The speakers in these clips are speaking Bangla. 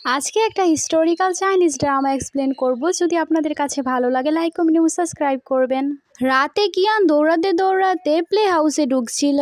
আজকে একটা হিস্টোরিক্যাল চাইনিজ ড্রামা এক্সপ্লেন করব। যদি আপনাদের কাছে ভালো লাগে লাইক কমেন্ট এবং সাবস্ক্রাইব করবেন। রাতে কিয়ান দৌড়াতে দৌড়াতে প্লে হাউসে ঢুকছিল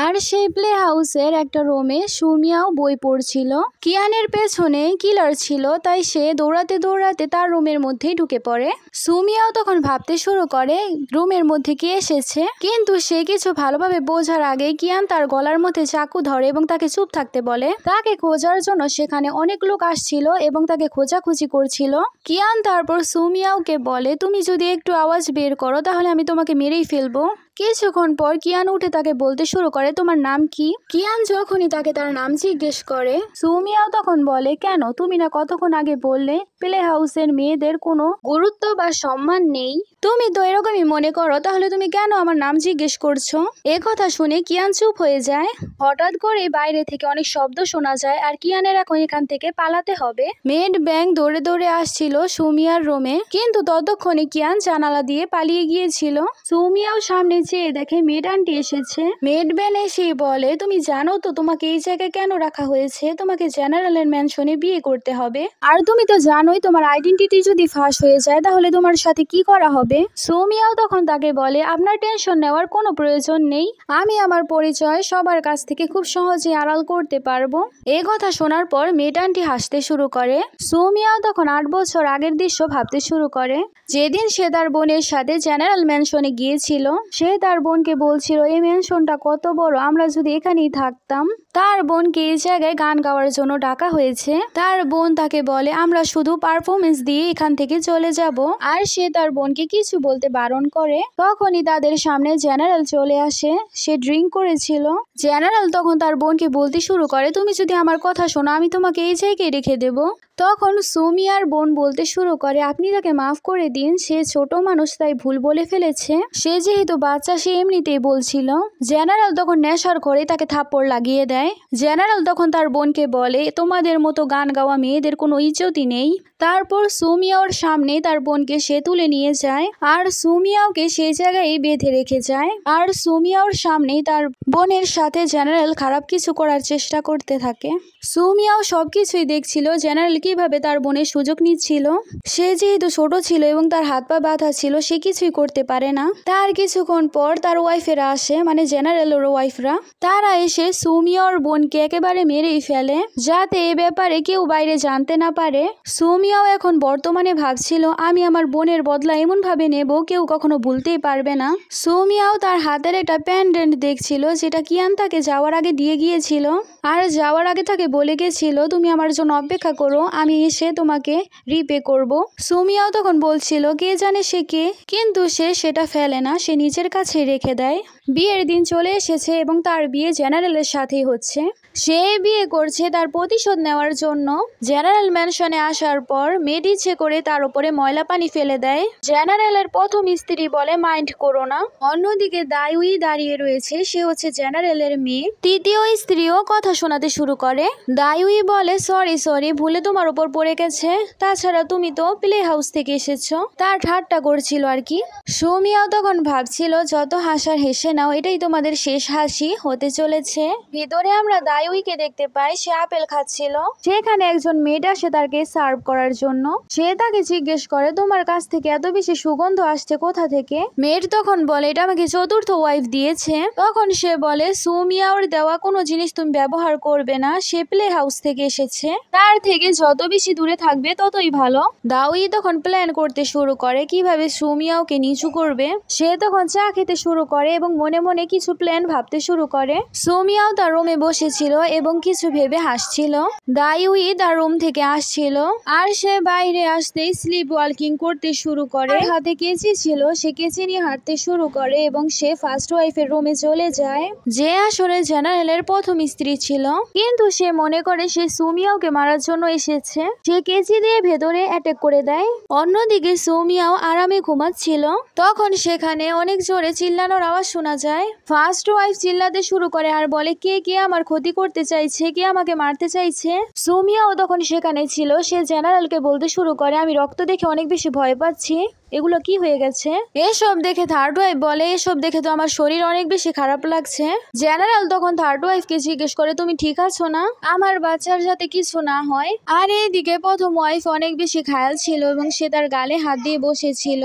আর সেই প্লে হাউসের একটা রুমে সুমিয়াও বই পড়ছিল। কিয়ানের পেছনে কিলার ছিল, তাই সে দৌড়াতে দৌড়াতে তার রুমের মধ্যেই ঢুকে পড়ে। সুমিয়াও তখন ভাবতে শুরু করে রুমের মধ্যে কে এসেছে, কিন্তু সে কিছু ভালোভাবে বোঝার আগে কিয়ান তার গলার মধ্যে চাকু ধরে এবং তাকে চুপ থাকতে বলে। তাকে খোঁজার জন্য সেখানে অনেক লোক আসছিল এবং তাকে খোঁজাখুঁজি করছিল। কিয়ান তারপর সুমিয়াওকে বলে, তুমি যদি একটু আওয়াজ বের করো তাহলে আমি তোমাকে মেরেই ফেলবো। কিছুক্ষণ পর কিয়ান উঠে তাকে বলতে শুরু করে, তোমার নাম কি? কিয়ান যখনই তাকে তার নাম জিজ্ঞেস করে, সুমিয়াও তখন বলে, কেন? তুমি না কতক্ষণ আগে বললে প্লে হাউসের মেয়েদের কোনো গুরুত্ব বা সম্মান নেই। তুমি তো এরকমই মনে করো, তাহলে তুমি কেন আমার নাম জিজ্ঞেস করছো? এ কথা শুনে কিয়ান চুপ হয়ে যায়। হঠাৎ করে বাইরে থেকে অনেক শব্দ শোনা যায় আর কিয়ানের এখন এখান থেকে পালাতে হবে। মেড ব্যাং দৌড়ে দৌড়ে আসছিল সুমিয়ার রুমে, কিন্তু ততক্ষণে কিয়ান জানালা দিয়ে পালিয়ে গিয়েছিল। সুমিয়াও সামনে চেয়ে দেখে মেড আন্টি এসেছে। মেড ব্যান এসেই বলে, তুমি জানো তো তোমাকে এই জায়গায় কেন রাখা হয়েছে? তোমাকে জেনারেলের ম্যানশনে বিয়ে করতে হবে। আর তুমি তো জানোই তোমার আইডেন্টিটি যদি ফাঁস হয়ে যায় তাহলে তোমার সাথে কি করা হবে। সুমিয়াও তখন তাকে বলে, আপনার টেনশন নেওয়ার কোনো প্রয়োজন নেই, আমি আমার পরিচয় সবার কাছ থেকে খুব সহজে আড়াল করতে পারবো। এই কথা শোনার পর মেড আন্টি হাসতে শুরু করে। সুমিয়াও তখন 8 বছর আগের দৃশ্য ভাবতে শুরু করে, যেদিন সে তার বোনের সাথে জেনারেল ম্যানশনে গিয়েছিল। সে তার বোনকে বলছিল, এই ম্যানশনটা কত বড়, আমরা যদি এখানেই থাকতাম। তার বোনকে এই জায়গায় গান গাওয়ার জন্য ডাকা হয়েছে। তার বোন তাকে বলে, আমরা শুধু পারফরমেন্স দিয়ে এখান থেকে চলে যাব। আর সে তার বোনকে কিছু বলতে বারণ করে। তখনই তাদের সামনে জেনারেল চলে আসে। সে ড্রিঙ্ক করেছিল। জেনারেল তখন তার বোনকে বলতে শুরু করে, তুমি যদি আমার কথা শোনো আমি তোমাকে এই জায়গায় রেখে দেব। তখন সুমিয়ার বোন বলতে শুরু করে, আপনি তাকে মাফ করে দিন, সে ছোট মানুষ তাই ভুল বলে ফেলেছে, সে যেহেতু বাচ্চা সে এমনিতেই বলছিল। জেনারেল তখন নেশার ঘরে তাকে থাপ্পড় লাগিয়ে দেয়। জেনারেল তখন তার বোনকে বলে, তোমাদের মতো গান গাওয়া মেয়েদের কোনো ইজ্জতই নেই। তারপর সুমিয়াওর সামনে তার বোনকে সে তুলে নিয়ে যায় আর সুমিয়াওকে সেই জায়গায় বেঁধে রেখে যায়। আর সুমিয়াওর সামনেই তার বোনের সাথে জেনারেল খারাপ কিছু করার চেষ্টা করতে থাকে। সুমিয়াও সবকিছুই দেখছিল জেনারেল কিভাবে তার বোনের সুযোগ নিচ্ছিল। সে যেহেতু ছোট ছিল এবং তার হাত পা বাঁধা ছিল, সে কিছুই করতে পারে না। তার কিছুক্ষণ পর তার ওয়াইফেরা আসে, মানে জেনারেলের ওয়াইফরা। তারা এসে সুমিয়াওর বোনকে একেবারে মেরেই ফেলে, যাতে এ ব্যাপারে কেউ বাইরে জানতে না পারে। সুমিয়াও এখন বর্তমানে ভাবছিল, আমি আমার বোনের বদলা এমন ভাবে নেব কেউ কখনো ভুলতেই পারবে না। সুমিয়াও তার হাতের একটা প্যান্ডেন্ট দেখছিল, যেটা কিয়ান তাকে যাওয়ার আগে দিয়ে গিয়েছিল। আর যাওয়ার আগে তাকে বলে গেছিল, তুমি আমার জন্য অপেক্ষা করো, আমি এসে তোমাকে রিপে করব। সুমিয়াও তখন বলছিল, কে জানে সে কে, কিন্তু সে সেটা ফেলে না, সে নিজের কাছে রেখে দেয়। বিয়ের দিন চলে এসেছে এবং তার বিয়ে জেনারেলের সাথেই হচ্ছে। সে বিয়ে করছে তার প্রতিশোধ নেওয়ার জন্য। জেনারেল ম্যানশনে আসার পর মেড ইচ্ছে করে তার উপরে ময়লা পানি ফেলে দেয়। জেনারেলের প্রথম স্ত্রী বলে, মাইন্ড করো না। অন্যদিকে দাইউই দাঁড়িয়ে রয়েছে, সে হচ্ছে জেনারেলের মেয়ে। তৃতীয় স্ত্রীও কথা শোনাতে শুরু করে। দাইউই বলে, সরি ভুলে তোমার উপর পড়ে গেছে, তাছাড়া তুমি তো প্লে হাউস থেকে এসেছো। তার ঠাট্টা করছিল আর কি। সুমিয়াও তখন ভাবছিল, যত হাসার হেসে নাও, এটাই তোমাদের শেষ হাসি হতে চলেছে। ভিতরে আমরা দাইউইকে দেখতে পাই, সে আপেল খাচ্ছিল। সেখানে একজন মেয়েটা আসে তাকে সার্ভ করার জন্য। সে তাকে জিজ্ঞেস করে, তোমার কাছ থেকে এত বেশি সুগন্ধ আসছে কোথা থেকে? মেয়েট তখন বলে, এটা আমাকে চতুর্থ ওয়াইফ দিয়েছে। তখন সে বলে, সুমিয়াওর দেওয়া কোনো জিনিস তুমি ব্যবহার করবে না, সে প্লে হাউস থেকে এসেছে, তার থেকে যত বেশি দূরে থাকবে ততই ভালো। দাউই তখন প্ল্যান করতে শুরু করে কিভাবে সুমিয়াওকে নিচু করবে। সে তখন চা খেতে শুরু করে এবং মনে মনে কিছু প্ল্যান ভাবতে শুরু করে। সুমিয়াও তার রুমে বসেছিল এবং কিছু ভেবে হাসছিল। দাইউই তার রুম থেকে আসছিল আর সে বাইরে আসতেই স্লিপ ওয়াকিং করতে শুরু করে। হাতে কেচি ছিল, সে কেচি নিয়ে হাঁটতে শুরু করে এবং সে ফার্স্ট ওয়াইফের রুমে চলে যায়, যে আসলে জেনারেলের প্রথম স্ত্রী ছিল। কিন্তু সে মনে করে সে সুমিয়াওকে মারার জন্য এসেছে। সে কেচি দিয়ে ভেতরে অ্যাটাক করে দেয়। অন্যদিকে সুমিয়াও আরামে ঘুমাচ্ছিল। তখন সেখানে অনেক জোরে চিল্লানোর আওয়াজ শোনা যায়। ফার্স্ট ওয়াইফ চিল্লাতে শুরু করে আর বলে, কে কে আমার ক্ষতি করতে চাইছে, কে আমাকে মারতে চাইছে। সুমিয়াও তখন সেখানে ছিল। সে জেনারেলকে বলতে শুরু করে, আমি রক্ত দেখে অনেক বেশি ভয় পাচ্ছি এগুলো কি হয়ে গেছে? এসব দেখে থার্ড ওয়াইফ বলে এসব দেখে তো আমার শরীর অনেক বেশি খারাপ লাগছে। জেনারেল তখন থার্ড ওয়াইফকে জিজ্ঞেস করে তুমি ঠিক আছো না, আমার বাচ্চার যাতে কিছু না হয়। আর এইদিকে প্রথম ওয়াইফ অনেক বেশি ঘায়াল ছিল এবং সে তার গালে হাত দিয়ে বসেছিল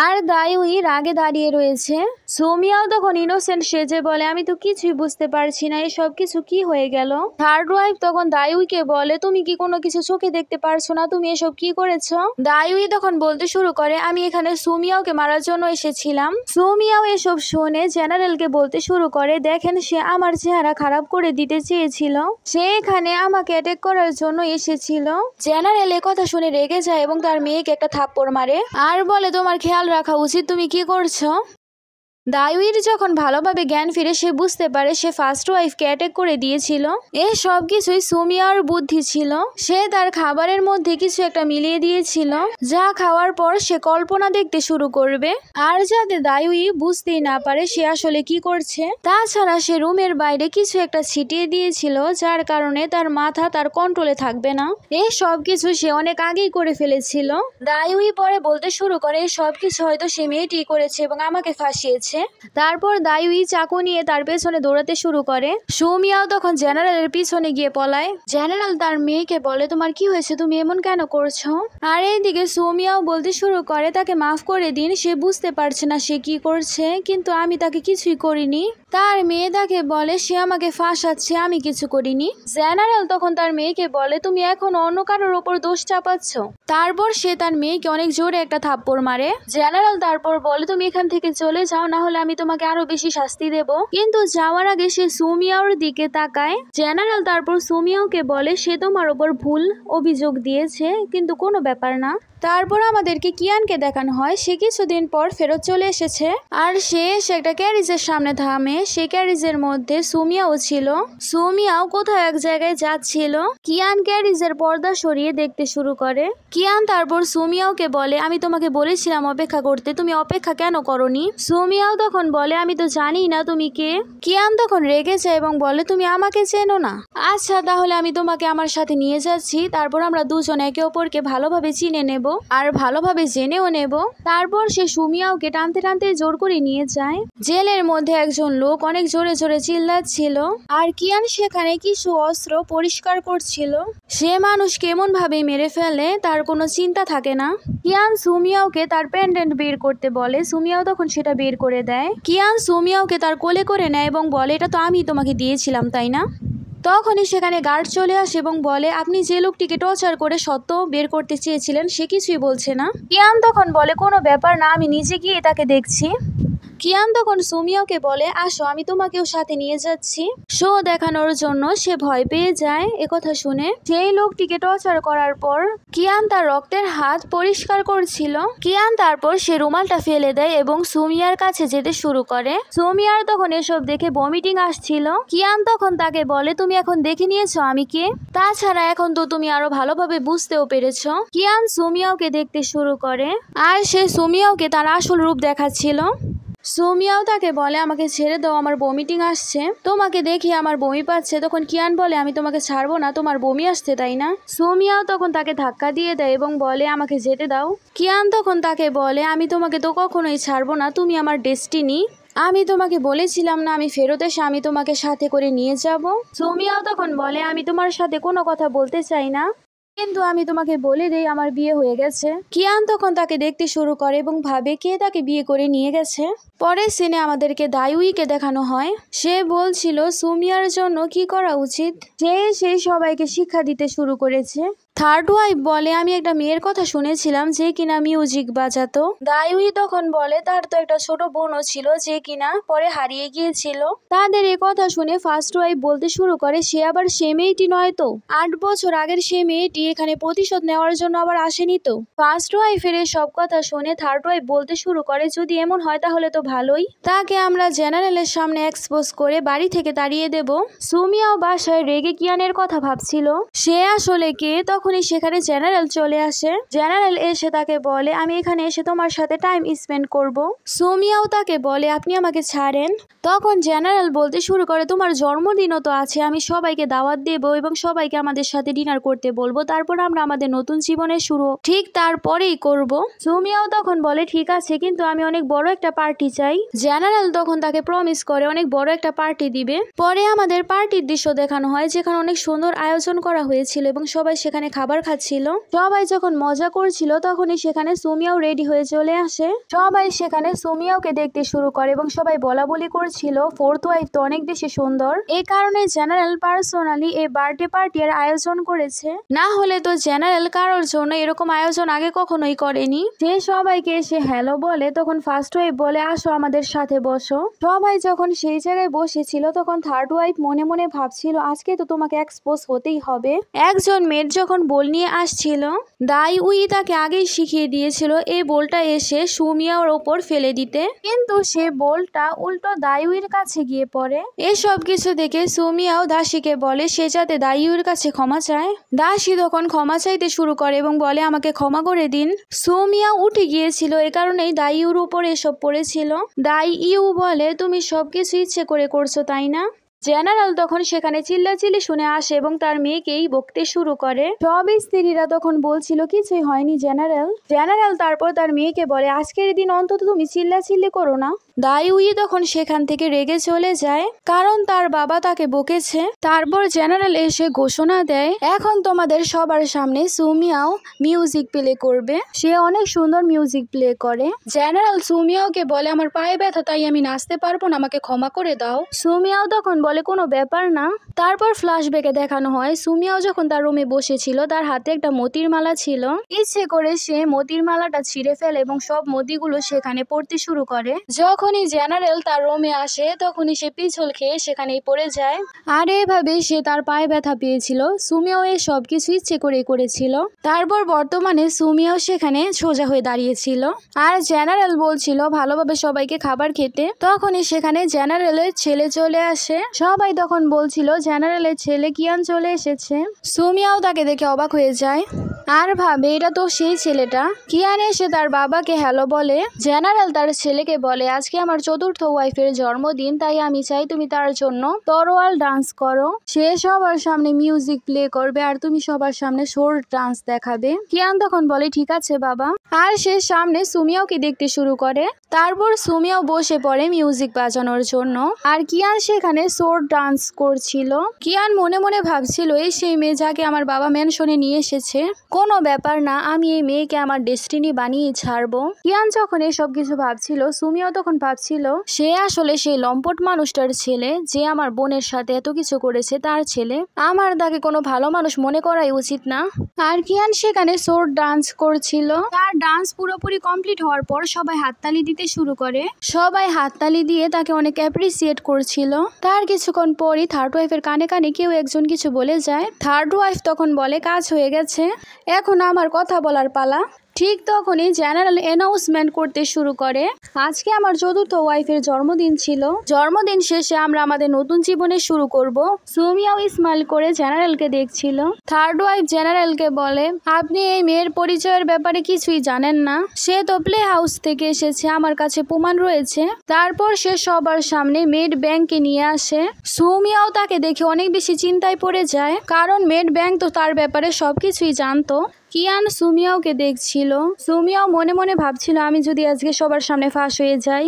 আর দাইউই রাগে দাঁড়িয়ে রয়েছে। সুমিয়াও তখন ইনোসেন্ট সেজে বলে আমি তো কিছুই বুঝতে পারছি না, এসব কিছু কি হয়ে গেল। থার্ড ওয়াইফ তখন দাইউইকে বলে তুমি কি কোনো কিছু চোখে দেখতে পারছো না, তুমি এসব কি করেছো? দাইউই তখন বলতে শুরু করে আমি এখানে সুমিয়াওকে মারার জন্য এসেছিলাম। সুমিয়াও এসব শুনে জেনারেলকে বলতে শুরু করে দেখেন সে আমার চেহারা খারাপ করে দিতে চেয়েছিল, সে এখানে আমাকে অ্যাটাক করার জন্য এসেছিল। জেনারেল এ কথা শুনে রেগে যায় এবং তার মেয়েকে একটা থাপ্পড় মারে আর বলে তোমার খেয়াল রাখা উচিত, তুমি কি করছো? দাইউইর যখন ভালোভাবে জ্ঞান ফিরে সে বুঝতে পারে সে ফার্স্ট ওয়াইফকে অ্যাটাক করে দিয়েছিল। এই সব কিছুই সুমিয়ার বুদ্ধি ছিল। সে তার খাবারের মধ্যে কিছু একটা মিলিয়ে দিয়েছিল যা খাওয়ার পর সে কল্পনা দেখতে শুরু করবে আর যাতে দাইউই বুঝতেই না পারে সে আসলে কি করছে। তাছাড়া সে রুমের বাইরে কিছু একটা ছিটিয়ে দিয়েছিল যার কারণে তার মাথা তার কন্ট্রোলে থাকবে না। এই সব কিছু সে অনেক আগেই করে ফেলেছিল। দাইউই পরে বলতে শুরু করে এই সব কিছু হয়তো সে মেয়েটি করেছে এবং আমাকে ফাঁসিয়েছে। তারপর দাইউই চাকু নিয়ে তার পেছনে দৌড়াতে শুরু করে। সুমিয়াও তখন জেনারেলের পিছনে গিয়ে পলায়। জেনারেল তার মেয়েকে বলে তোমার কি হয়েছে, তুমি এমন কেন করছো? আর এইদিকে সুমিয়াও বলতে শুরু করে তাকে মাফ করে দিন, সে বুঝতে পারছে না সে কি করছে, কিন্তু আমি তাকে কিছুই করিনি। তার মেয়ে তাকে বলে সে আমাকে ফাঁসাচ্ছে, আমি কিছু করিনি। জেনারেল তখন তার মেয়েকে বলে তুমি এখন অন্য কারোর ওপর দোষ চাপাচ্ছ। তারপর সে তার মেয়েকে অনেক জোরে একটা থাপ্পড় মারে। জেনারেল তারপর বলে তুমি এখান থেকে চলে যাও, না হলে আমি তোমাকে আরো বেশি শাস্তি দেব। কিন্তু যাওয়ার আগে সে সুমিয়াওর দিকে তাকায়। জেনারেল তারপর সুমিয়াওকে বলে সে তোমার ওপর ভুল অভিযোগ দিয়েছে, কিন্তু কোনো ব্যাপার না। তারপর আমাদেরকে কিয়ানকে দেখানো হয় সে কিছুদিন পর ফেরত চলে এসেছে আর সে একটা ক্যারিজের সামনে থামে। সে ক্যারিজের মধ্যে সুমিয়াও ছিল। সুমিয়াও কোথাও এক জায়গায় যাচ্ছিল। কিয়ান ক্যারিজের পর্দা সরিয়ে দেখতে শুরু করে। কিয়ান তারপর সুমিয়াওকে বলে আমি তোমাকে বলেছিলাম অপেক্ষা করতে, তুমি অপেক্ষা কেন করনি? সুমিয়াও তখন বলে আমি তো জানি না তুমি কে। কিয়ান তখন রেগে যায় এবং বলে তুমি আমাকে চেনো না? আচ্ছা তাহলে আমি তোমাকে আমার সাথে নিয়ে যাচ্ছি, তারপর আমরা দুজন একে অপরকে ভালোভাবে চিনে নেব আর ভালোভাবে জেনেও নেব। তারপর সে সুমিয়াওকে টানতে টানতে জোর করে নিয়ে যায়। জেলের মধ্যে একজন লোক অনেক জোরে জোরে চিল্লাচ্ছিল আর কিয়ান সেখানে কিছু অস্ত্র পরিষ্কার করছিল। সে মানুষ কেমন ভাবে মেরে ফেলে তার কোনো চিন্তা থাকে না। কিয়ান সুমিয়াওকে তার পেন্ডেন্ট বের করতে বলে, সুমিয়াও তখন সেটা বের করে দেয়। কিয়ান সুমিয়াওকে তার কোলে করে নেয় এবং বলে এটা তো আমি তোমাকে দিয়েছিলাম তাই না? তখনই সেখানে গার্ড চলে আসে এবং বলে আপনি যে লোকটিকে টর্চার করে সত্য বের করতে চেয়েছিলেন সে কিছুই বলছে না। কিয়ান তখন বলে কোনো ব্যাপার না, আমি নিজে গিয়ে তাকে দেখছি। কিয়ান তখন সুমিয়াওকে বলে আসো আমি তোমাকেও সাথে নিয়ে যাচ্ছি। শো দেখানোর জন্য সে ভয় পেয়ে যায়। একথা শুনে সেই লোকটিকে টর্চার করার পর কিয়ান তার রক্তের হাত পরিষ্কার করছিল। কিয়ান তারপর সে রুমালটা ফেলে দেয় এবং সুমিয়ার কাছে যেতে শুরু করে। সুমিয়ার তখন এসব দেখে ভমিটিং আসছিল। কিয়ান তখন তাকে বলে তুমি এখন দেখে নিয়েছো আমি কে, তাছাড়া এখন তো তুমি আরো ভালোভাবে বুঝতেও পেরেছো। কিয়ান সুমিয়াওকে দেখতে শুরু করে আর সে সুমিয়াওকে তার আসল রূপ দেখাচ্ছিল। সুমিয়াও তাকে বলে আমাকে ছেড়ে দাও, আমার বমিটিং আসছে, তোমাকে দেখি আমার বমি পাচ্ছে। তখন কিয়ান বলে আমি তোমাকে ছাড়বো না, তোমার বমি আসছে তাই না? সুমিয়াও তখন তাকে ধাক্কা দিয়ে দেয় এবং বলে আমাকে যেতে দাও। কিয়ান তখন তাকে বলে আমি তোমাকে তো কখনোই ছাড়বো না, তুমি আমার ডেস্টিনি, আমি তোমাকে বলেছিলাম না আমি ফেরত এসে আমি তোমাকে সাথে করে নিয়ে যাব। সুমিয়াও তখন বলে আমি তোমার সাথে কোনো কথা বলতে চাই না, কিন্তু আমি তোমাকে বলে দেই আমার বিয়ে হয়ে গেছে। কিয়ান তখন তাকে দেখতে শুরু করে এবং ভাবে কে তাকে বিয়ে করে নিয়ে গেছে। পরের সিনে আমাদেরকে দাইউইকে দেখানো হয়। সে বলছিল সুমিয়ার জন্য কি করা উচিত। সে সেই সবাইকে শিক্ষা দিতে শুরু করেছে। থার্ড ওয়াইফ বলে আমি একটা মেয়ের কথা শুনেছিলাম যে কিনা মিউজিক বাজাতো। দাইউই তখন বলে তার তো একটা ছোট বোনও ছিল যে কিনা পরে হারিয়ে গিয়েছিল। তাদের এ কথা শুনে ফার্স্ট ওয়াইফ বলতে শুরু করে সে আবার সে মেয়েটি নয় তো, 8 বছর আগের সে মেয়েটি এখানে প্রতিশোধ নেওয়ার জন্য আবার আসেনি তো। ফার্স্ট ওয়াইফের সব কথা শুনে থার্ড ওয়াইফ বলতে শুরু করে যদি এমন হয় তাহলে তো ভালোই, তাকে আমরা জেনারেলের সামনে এক্সপোজ করে বাড়ি থেকে তাড়িয়ে দেব। সুমিয়াও বাসায় রেগে কিয়ানের কথা ভাবছিল সে আসলে কে। তখন তখনই সেখানে জেনারেল চলে আসে। জেনারেল এসে তাকে বলে আমি এখানে এসে তোমার সাথে টাইম স্পেন্ড করব। সুমিয়াও তাকে বলে আপনি আমাকে ছাড়েন। তখন জেনারেল বলতে শুরু করে তোমার জন্মদিনও তো আছে, আমি সবাইকে দাওয়াত দেব এবং সবাইকে আমাদের সাথে ডিনার করতে বলবো, তারপর আমরা আমাদের নতুন জীবনের শুরু ঠিক তারপরেই করব। সুমিয়াও তখন বলে ঠিক আছে, কিন্তু আমি অনেক বড় একটা পার্টি চাই। জেনারেল তখন তাকে প্রমিস করে অনেক বড় একটা পার্টি দিবে। পরে আমাদের পার্টির দৃশ্য দেখানো হয় যেখানে অনেক সুন্দর আয়োজন করা হয়েছিল এবং সবাই সেখানে খাবার খাচ্ছিল। সবাই যখন মজা করছিল তখনই সেখানে সুমিয়াও রেডি হয়ে চলে আসে। সবাই সেখানে সুমিয়াওকে দেখতে শুরু করে এবং সবাই বলা বলি করছিল ফোর্থ ওয়াইফ তো অনেক বেশি সুন্দর। এই কারণে জেনারেল পার্সোনালি এই বার্থডে পার্টির আয়োজন করেছে, না হলে তো জেনারেল কারোর জন্য এরকম আয়োজন আগে কখনোই করেনি। যে সবাইকে এসে হ্যালো বলে তখন ফার্স্ট ওয়াইফ বলে আসো আমাদের সাথে বসো। সবাই যখন সেই জায়গায় বসেছিল তখন থার্ড ওয়াইফ মনে মনে ভাবছিল আজকে তো তোমাকে এক্সপোজ হতেই হবে। একজন মেয়ের যখন বোল নিয়ে আসছিল দাই উই তাকে আগেই শিখিয়ে দিয়েছিল এই বোলটা এসে সুমিয়ার ওপর ফেলে দিতে, কিন্তু সে বোলটা উল্টো দাইউইর কাছে গিয়ে পড়ে। এসব কিছু দেখে সুমিয়াও দাসীকে বলে সে যাতে দাইউইর কাছে ক্ষমা চায়। দাসী তখন ক্ষমা চাইতে শুরু করে এবং বলে আমাকে ক্ষমা করে দিন। সুমিয়া উঠে গিয়েছিল, এ কারণেই দাইউর উপর এসব পড়েছিল। দাইউ বলে তুমি সবকিছু ইচ্ছে করে করছো তাই না। জেনারেল তখন সেখানে চিল্লাচিল্লি শুনে আসে এবং তার মেয়েকেই বকতে শুরু করে। সব স্ত্রীরা তখন বলছিল কিছুই হয়নি জেনারেল তারপর তার মেয়েকে বলে আজকের দিন অন্তত তুমি চিল্লাচিল্লি করো না। দাইউই তখন সেখান থেকে রেগে চলে যায় কারণ তার বাবা তাকে বকেছে। তারপর জেনারেল এসে ঘোষণা দেয় এখন তোমাদের সবার সামনে সুমিয়াও মিউজিক প্লে করবে। সে অনেক সুন্দর মিউজিক প্লে করে। জেনারেল সুমিয়াওকে বলে আমার পায়ে ব্যথা তাই আমি নাচতে পারবো না, আমাকে ক্ষমা করে দাও। সুমিয়াও তখন বলে কোনো ব্যাপার না। তারপর ফ্ল্যাশব্যাকে দেখানো হয় সুমিয়াও যখন তার রুমে বসেছিল তার হাতে একটা মতির মালা ছিল। ইচ্ছে করে সে মতির মালাটা ছিঁড়ে ফেলে এবং সব মতিগুলো সেখানে পড়তে শুরু করে। যখনই জেনারেল তার রুমে আসে তখনই সে পিছল খেয়ে সেখানেই পড়ে যায়। আর এভাবে সে তার পায়ে ব্যথা পেয়েছিল। সুমিয়াও এই সব কিছু ইচ্ছে করে করেছিল। তারপর বর্তমানে সুমিয়াও সেখানে সোজা হয়ে দাঁড়িয়েছিল আর জেনারেল বলছিল ভালোভাবে সবাইকে খাবার খেতে। তখনই সেখানে জেনারেলের ছেলে চলে আসে। সবাই তখন বলছিল জেনারেলের ছেলে কিয়ান চলে এসেছে। সুমিয়াও তাকে দেখে অবাক হয়ে যায় আর ভাবে এটা তো সেই ছেলেটা। কিয়ান এসে তার বাবাকে হ্যালো বলে। জেনারেল তার ছেলেকে বলে আজকে আমার চতুর্থ ওয়াইফের জন্মদিন, তাই আমি চাই তুমি তার জন্য তরোয়াল ডান্স করো। সে সবার সামনে মিউজিক প্লে করবে আর তুমি সবার সামনে শোর্ট ডান্স দেখাবে। কিয়ান তখন বলে ঠিক আছে বাবা। আর সে সামনে সুমিয়াওকে দেখতে শুরু করে। তারপর সুমিয়াও বসে পড়ে মিউজিক বাজানোর জন্য আর কিয়ান সেখানে শোর্ট ডান্স করছিল। কিয়ান মনে মনে ভাবছিল এই সেই মেয়ে যাকে আমার বাবা ম্যানশনে নিয়ে এসেছে। কোনো ব্যাপার না, আমি এই মেয়েকে আমার ডেস্টিনি বানিয়ে ছাড়বো। কিয়ান যখন এসব কিছু ভাবছিল সুমিয়াও তখন ভাবছিল সে আসলে সেই লম্পট মানুষটার ছেলে যে আমার বোনের সাথে এত কিছু করেছে, তার ছেলে। আমার তাকে কোনো ভালো মানুষ মনে করাই উচিত না। আর কিয়ান সেখানে শোর্ট ডান্স করছিল। তার ডান্স পুরোপুরি কমপ্লিট হওয়ার পর সবাই হাততালি দিতে শুরু করে। সবাই হাততালি দিয়ে তাকে অনেক অ্যাপ্রিসিয়েট করছিল। তার কিছুক্ষণ পরই থার্ড ওয়াইফের কানে কানে কেউ একজন কিছু বলে যায়। থার্ড ওয়াইফ তখন বলে কাজ হয়ে গেছে, এখন আমার কথা বলার পালা। ঠিক তখনই জেনারেল অ্যানাউন্সমেন্ট করতে শুরু করে আজকে আমার চতুর্থ ওয়াইফের জন্মদিন ছিল। জন্মদিন শেষে আমরা আমাদের নতুন জীবনে শুরু করব। সুমিয়াও স্মাইল করে জেনারেলকে দেখছিল। থার্ড ওয়াইফ জেনারেলকে বলে আপনি এই মেয়ের পরিচয়ের ব্যাপারে কিছুই জানেন না, সে তো প্লে হাউস থেকে এসেছে, আমার কাছে প্রমাণ রয়েছে। তারপর সে সবার সামনে মেড ব্যাংকে নিয়ে আসে। সুমিয়াও তাকে দেখে অনেক বেশি চিন্তায় পড়ে যায় কারণ মেড ব্যাংক তো তার ব্যাপারে সবকিছুই জানতো। কিয়ান সুমিয়াওকে দেখছিল। সুমিয়াও মনে মনে ভাবছিল আমি যদি আজকে সবার সামনে ফাঁস হয়ে যাই।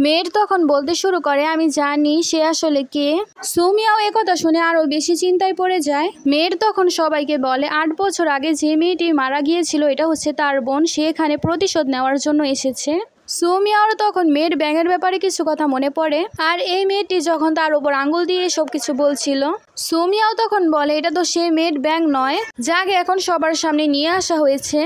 মেয়ের তখন বলতে শুরু করে আমি জানি সে আসলে কে। সুমিয়াও একথা শুনে আরো বেশি চিন্তায় পড়ে যায়। মেয়ের তখন সবাইকে বলে 8 বছর আগে যে মেয়েটি মারা গিয়েছিল এটা হচ্ছে তার বোন, সে এখানে প্রতিশোধ নেওয়ার জন্য এসেছে। সুমিয়ার তখন মেয়ের ব্যাঙের ব্যাপারে কিছু কথা মনে পড়ে আর এই মেয়েটি যখন তার উপর আঙ্গুল দিয়ে সবকিছু বলছিল। সুমিয়াও তখন বলে এটা তো সে মেড ব্যাঙ নয় যাকে এখন সবার সামনে নিয়ে আসা হয়েছে।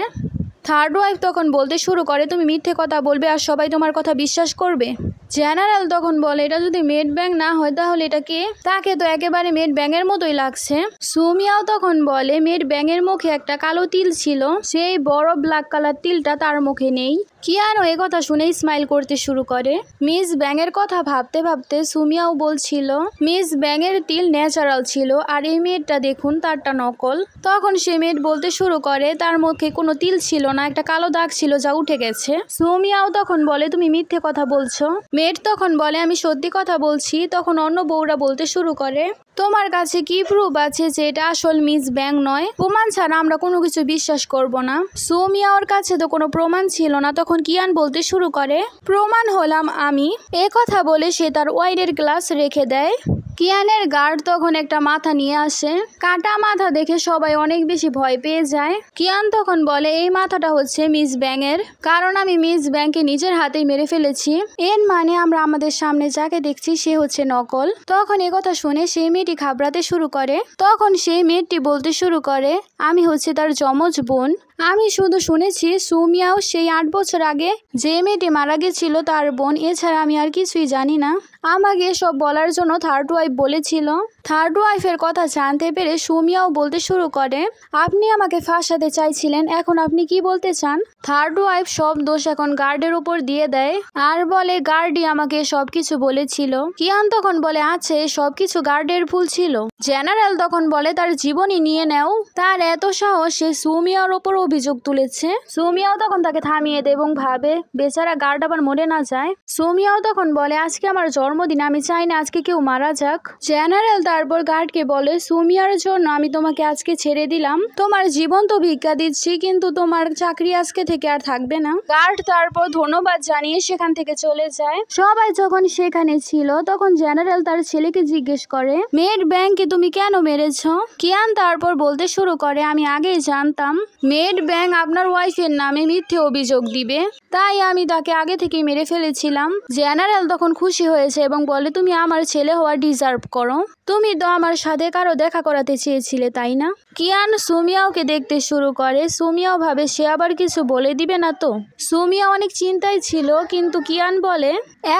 থার্ড ওয়াইফ তখন বলতে শুরু করে তুমি মিথ্যে কথা বলবে আর সবাই তোমার কথা বিশ্বাস করবে। জেনারেল তখন বলে এটা যদি মেড ব্যাং না হয় তাহলে এটা কে? তাকে তো একেবারে মেড ব্যাঙের মতোই লাগছে। সুমিয়াও তখন বলে মেড ব্যাঙের মুখে একটা কালো তিল ছিল, সেই বড় ব্ল্যাক কালার তিলটা তার মুখে নেই। কিয়ানো এ কথা শুনে স্মাইল করতে শুরু করে। মিস ব্যাঙের কথা ভাবতে ভাবতে সুমিয়াও বলছিল মিস ব্যাঙের তিল ন্যাচারাল ছিল আর এই মেয়েটা দেখুন তারটা নকল। তখন সে মেয়েট বলতে শুরু করে তার মুখে কোনো তিল ছিল না, একটা কালো দাগ ছিল যা উঠে গেছে। সুমিয়াও তখন বলে তুমি মিথ্যে কথা বলছো। মেয়েট তখন বলে আমি সত্যি কথা বলছি। তখন অন্য বউরা বলতে শুরু করে তোমার কাছে কি প্রুফ আছে যে এটা আসল মিস ব্যাং নয়? প্রমাণ ছাড়া আমরা কোনো কিছু বিশ্বাস করব না। সুমিয়াওর কাছে তো কোনো প্রমাণ ছিল না। তখন কিয়ান বলতে শুরু করে প্রমাণ হলাম আমি। এ কথা বলে সে তার ওয়াইনের গ্লাস রেখে দেয়। কিয়ানের গার্ড তখন একটা মাথা নিয়ে আসে। কাটা মাথা দেখে সবাই অনেক বেশি ভয় পেয়ে যায়। কিয়ান তখন বলে এই মাথাটা হচ্ছে মিস ব্যাঙের, কারণ আমি মিস ব্যাংকে নিজের হাতেই মেরে ফেলেছি। এর মানে আমরা আমাদের সামনে যাকে দেখছি সে হচ্ছে নকল। তখন এ কথা শুনে সেই মেয়েটি ঘাবড়াতে শুরু করে। তখন সেই মেয়েটি বলতে শুরু করে আমি হচ্ছে তার যমজ বোন। আমি শুধু শুনেছি সুমিয়াও সেই 8 বছর আগে যে মেয়েটি মারা গেছিল তার বোন, এছাড়া আমি আর কিছুই জানি না। আমাকে এসব বলার জন্য থার্ড ওয়াইফ বলেছিল। থার্ড ওয়াইফের কথা জানতে পেরে সুমিয়াও বলতে শুরু করে আপনি আমাকে ফাঁসাতে চাইছিলেন, এখন আপনি কি বলতে চান? থার্ড ওয়াইফ সব দোষ এখন গার্ডের উপর দিয়ে দেয় আর বলে গার্ডই আমাকে সবকিছু বলেছিল। কিয়ান তখন বলে আছে সবকিছু গার্ডের ভুল ছিল। জেনারেল তখন বলে তার জীবনই নিয়ে নেও। তার এত সাহস সে সুমিয়ার ওপর অভিযোগ তুলেছে। সুমিয়াও তখন তাকে থামিয়ে দেয় এবং ভাবে বেচারা গার্ড আবার মরে না যায়। সুমিয়াও তখন বলে আজকে আমার জন্মদিন, আমি চাই না আজকে কেউ মারা যাক। জেনারেল তারপর গার্ডকে বলে সুমিয়ার জন্য আমি তোমাকে আজকে ছেড়ে দিলাম, তোমার জীবন তো ভিক্ষা দিচ্ছি, কিন্তু তোমার চাকরি আজকে থেকে আর থাকবে না। গার্ড তারপর ধন্যবাদ জানিয়ে সেখান থেকে চলে যায়। সবাই যখন সেখানে ছিল তখন জেনারেল তার ছেলেকে জিজ্ঞেস করে মেড ব্যাংকে তুমি কেন মেরেছ? কিয়ান তারপর বলতে শুরু করে আমি আগেই জানতাম মেড ব্যাং আপনার ওয়াইফের নামে মিথ্যে অভিযোগ দিবে, তাই আমি তাকে আগে থেকেই মেরে ফেলেছিলাম। জেনারেল তখন খুশি হয়েছে এবং বলে তুমি আমার ছেলে হওয়া ডিজার্ভ করো, তুমি তো আমার সাথে কারো দেখা করাতে চেয়েছিলে তাই না? কিয়ান সুমিয়াওকে দেখতে শুরু করে। সুমিয়াও ভাবে সে আবার কিছু বলে দিবে না তো। সুমিয়া অনেক চিন্তায় ছিল, কিন্তু কিয়ান বলে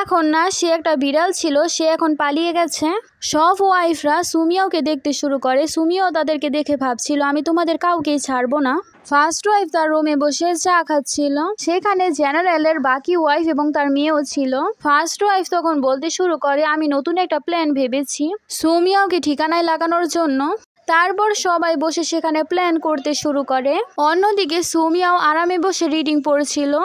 এখন না, সে একটা বিড়াল ছিল, সে এখন পালিয়ে গেছে। সব ওয়াইফরা সুমিয়াওকে দেখতে শুরু করে। সুমিয়াও তাদেরকে দেখে ভাবছিল আমি তোমাদের কাউকেই ছাড়বো না। ফার্স্ট ওয়াইফ তার রুমে বসে চা খাচ্ছিল। সেখানে জেনারেলের বাকি ওয়াইফ এবং তার মেয়েও ছিল। ফার্স্ট ওয়াইফ তখন বলতে শুরু করে আমি নতুন একটা প্ল্যান ভেবেছি সুমিয়াওকে ঠিকানায় লাগানোর জন্য। তারপর সবাই বসে সেখানে প্ল্যান করতে শুরু করে। অন্যদিকে সুমিয়াও আরামে বসে রিডিং পড়ছিল।